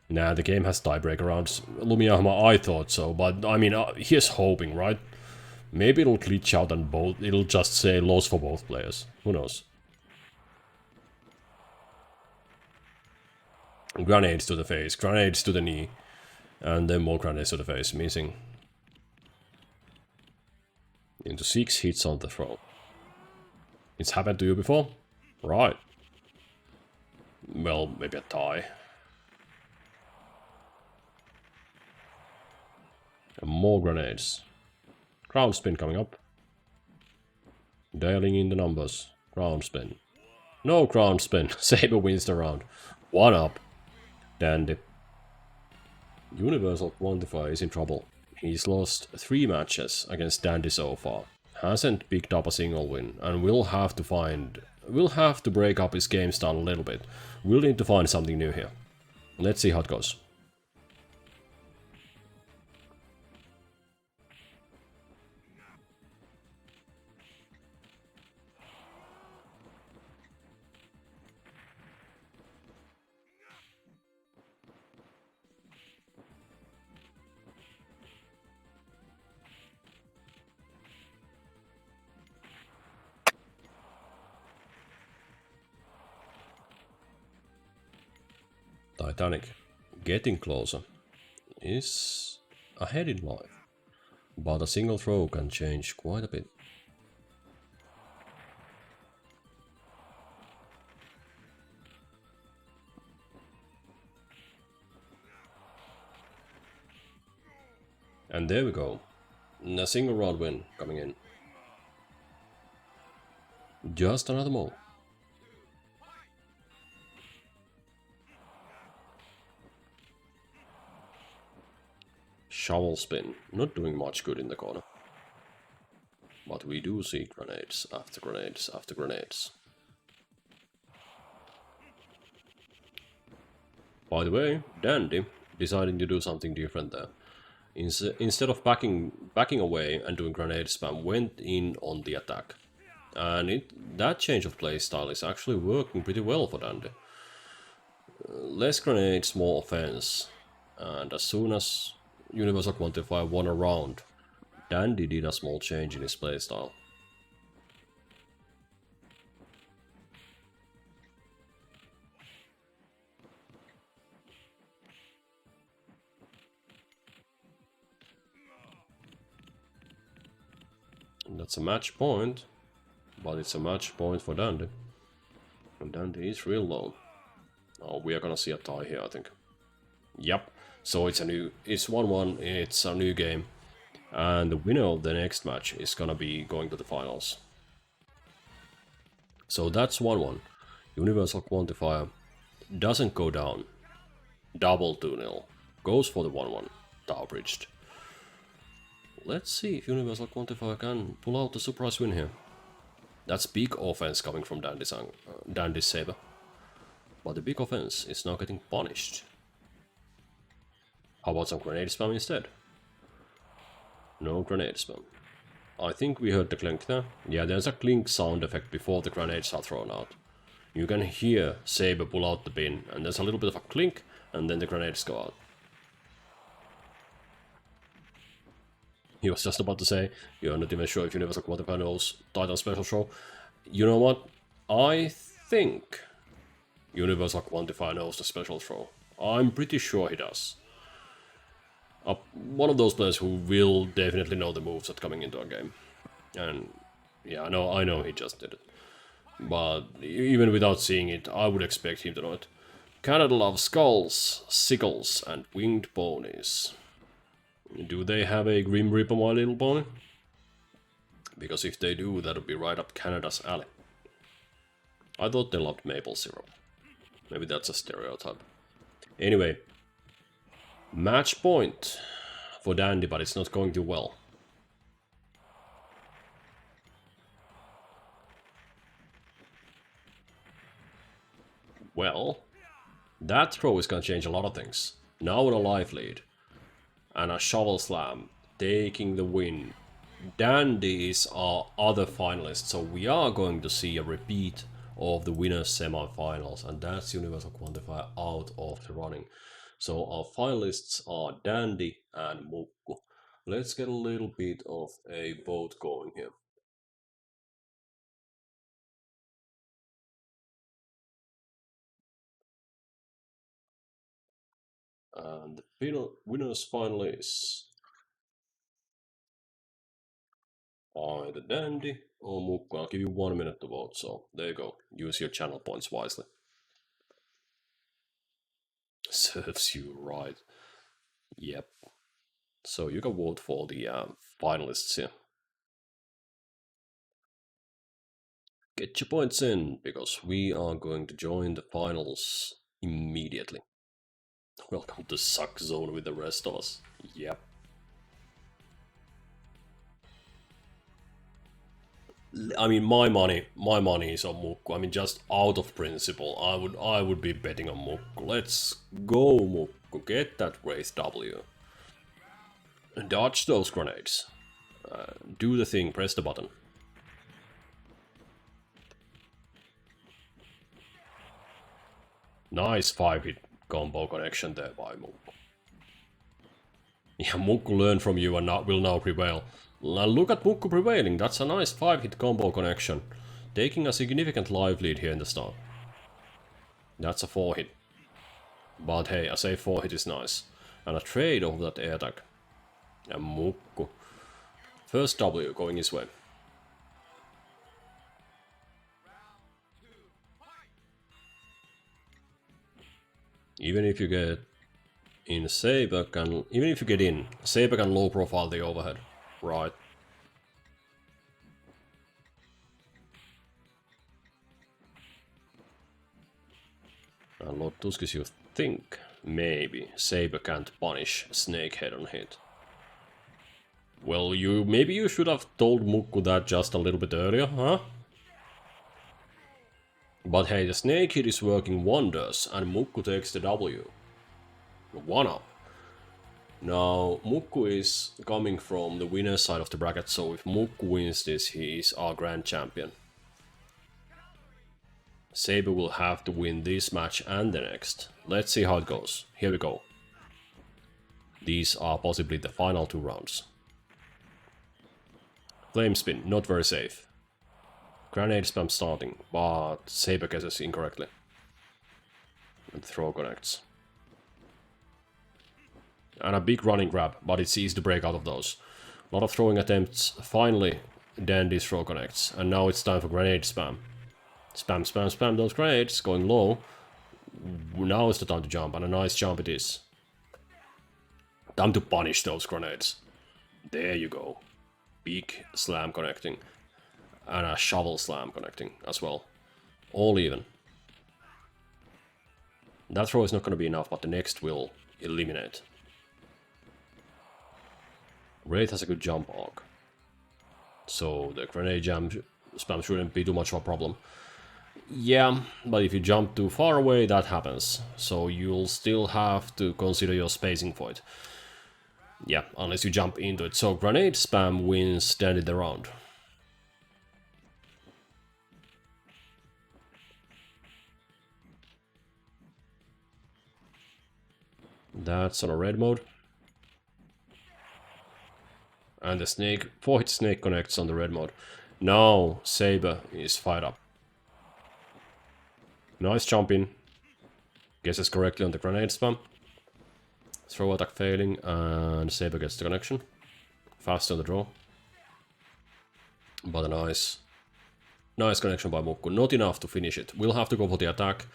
Nah, the game has tiebreaker rounds. Lumiahma, I thought so, but I mean, here's hoping, right? Maybe it'll glitch out and it'll just say loss for both players. Who knows? Grenades to the face, grenades to the knee, and then more grenades to the face, missing. Into 6 hits on the throw. It's happened to you before? Right. Well, maybe a tie. And more grenades. Ground spin coming up. Dialing in the numbers. Ground spin. No ground spin. Saber wins the round. 1 up. Dandy. Universal Quantifier is in trouble. He's lost 3 matches against Dandy so far. Hasn't picked up a single win, and we'll have to break up his game style a little bit. We'll need to find something new here. Let's see how it goes. Titanic, getting closer, is ahead in life, but a single throw can change quite a bit. And there we go, a single round win coming in. Just another mole. Shovel spin, not doing much good in the corner. But we do see grenades after grenades after grenades. By the way, Dandy deciding to do something different there. Instead of backing away and doing grenade spam, went in on the attack. And that change of play style is actually working pretty well for Dandy. Less grenades, more offense. And as soon as Universal Quantifier won a round, Dandy did a small change in his playstyle. That's a match point, but it's a match point for Dandy. And Dandy is real low. Oh, we are gonna see a tie here, I think. Yep. So it's 1-1, it's a new game. And the winner of the next match is gonna be going to the finals. So that's 1-1. Universal Quantifier doesn't go down. Double 2-0. Goes for the 1-1. Tower bridged. Let's see if Universal Quantifier can pull out the surprise win here. That's big offense coming from Dandy's Saber. But the big offense is now getting punished. How about some grenade spam instead? No grenade spam. I think we heard the clink there. Yeah, there's a clink sound effect before the grenades are thrown out. You can hear Saber pull out the pin, and there's a little bit of a clink, and then the grenades go out. He was just about to say, you're not even sure if Universal Quantifier knows Titan Special Show. You know what? I think Universal Quantifier knows the Special Throw. I'm pretty sure he does. One of those players who will definitely know the moves that coming into a game. And yeah, I know he just did it. But even without seeing it, I would expect him to know it. Canada loves skulls, sickles, and winged ponies. Do they have a Grim Reaper, My Little Pony? Because if they do, that would be right up Canada's alley. I thought they loved maple syrup. Maybe that's a stereotype. Anyway, match point for Dandy, but it's not going too well. Well, that throw is gonna change a lot of things. Now on a life lead. And a shovel slam, taking the win. Dandy is our other finalist, so we are going to see a repeat of the winners semi-finals, and that's Universal Quantifier out of the running. So our finalists are Dandy and Mukku. Let's get a little bit of a vote going here. And the winners finalists are either Dandy or Mukku. I'll give you 1 minute to vote, so there you go. Use your channel points wisely. Serves you right. Yep. So you can vote for the finalists here. Get your points in, because we are going to join the finals immediately. Welcome to Suck Zone with the rest of us. Yep. I mean, my money is on Mukku. I mean, just out of principle, I would be betting on Mukku. Let's go, Mukku. Get that Wraith W. Dodge those grenades. Do the thing. Press the button. Nice 5-hit combo connection there by Mukku. Yeah, Mukku learned from you and will now prevail. Look at Mukku prevailing. That's a nice 5-hit combo connection. Taking a significant life lead here in the start. That's a 4-hit. But hey, a safe 4-hit is nice. And a trade of that air attack. And Mukku. First W going his way. Even if you get in, Saber can... Even if you get in, Saber can low profile the overhead. Right. And Lord Tuskis, you think maybe Saber can't punish Snakehead on hit. Well, maybe you should have told Mukku that just a little bit earlier, huh? But hey, the Snakehead is working wonders, and Mukku takes the W. 1-up. Now, Mukku is coming from the winner's side of the bracket, so if Mukku wins this, he is our grand champion. Saber will have to win this match and the next. Let's see how it goes. Here we go. These are possibly the final 2 rounds. Flame spin, not very safe. Grenade spam starting, but Saber guesses incorrectly. And throw connects. And a big running grab, but it's easy to break out of those. A lot of throwing attempts. Finally, Dandy's throw connects. And now it's time for grenade spam. Spam, spam, spam those grenades, going low. Now is the time to jump, and a nice jump it is. Time to punish those grenades. There you go. Big slam connecting. And a shovel slam connecting as well. All even. That throw is not going to be enough, but the next will eliminate. Wraith has a good jump arc. So the grenade jump spam shouldn't be too much of a problem. Yeah, but if you jump too far away, that happens. So you'll still have to consider your spacing for it. Yeah, unless you jump into it. So grenade spam wins Dandy the round. That's on a red mode. And the snake, 4-hit snake connects on the red mode. Now Saber is fired up. Nice jump in. Guesses correctly on the grenade spam. Throw attack failing, and Saber gets the connection. Fast on the draw. But a nice connection by Mukku. Not enough to finish it. We'll have to go for the attack.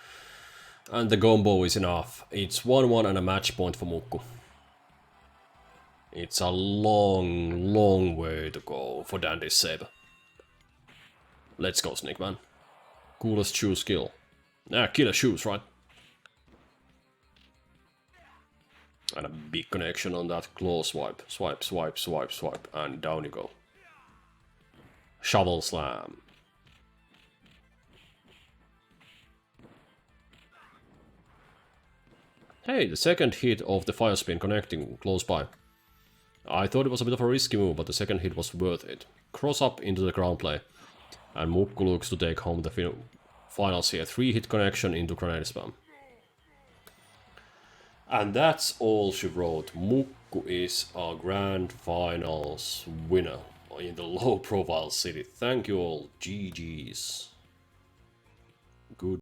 And the combo is enough. It's 1-1 and a match point for Mukku. It's a long, long way to go for Dandy's save. Let's go, Snake Man. Coolest shoe skill. Killer shoes, right? And a big connection on that claw swipe. Swipe, swipe, swipe, swipe. And down you go. Shovel slam. Hey, the second hit of the fire spin connecting close by. I thought it was a bit of a risky move, but the second hit was worth it. Cross up into the ground play. And Mukku looks to take home the finals here. 3-hit connection into grenade spam. And that's all she wrote. Mukku is our grand finals winner in the low profile city. Thank you all. GG's. Good.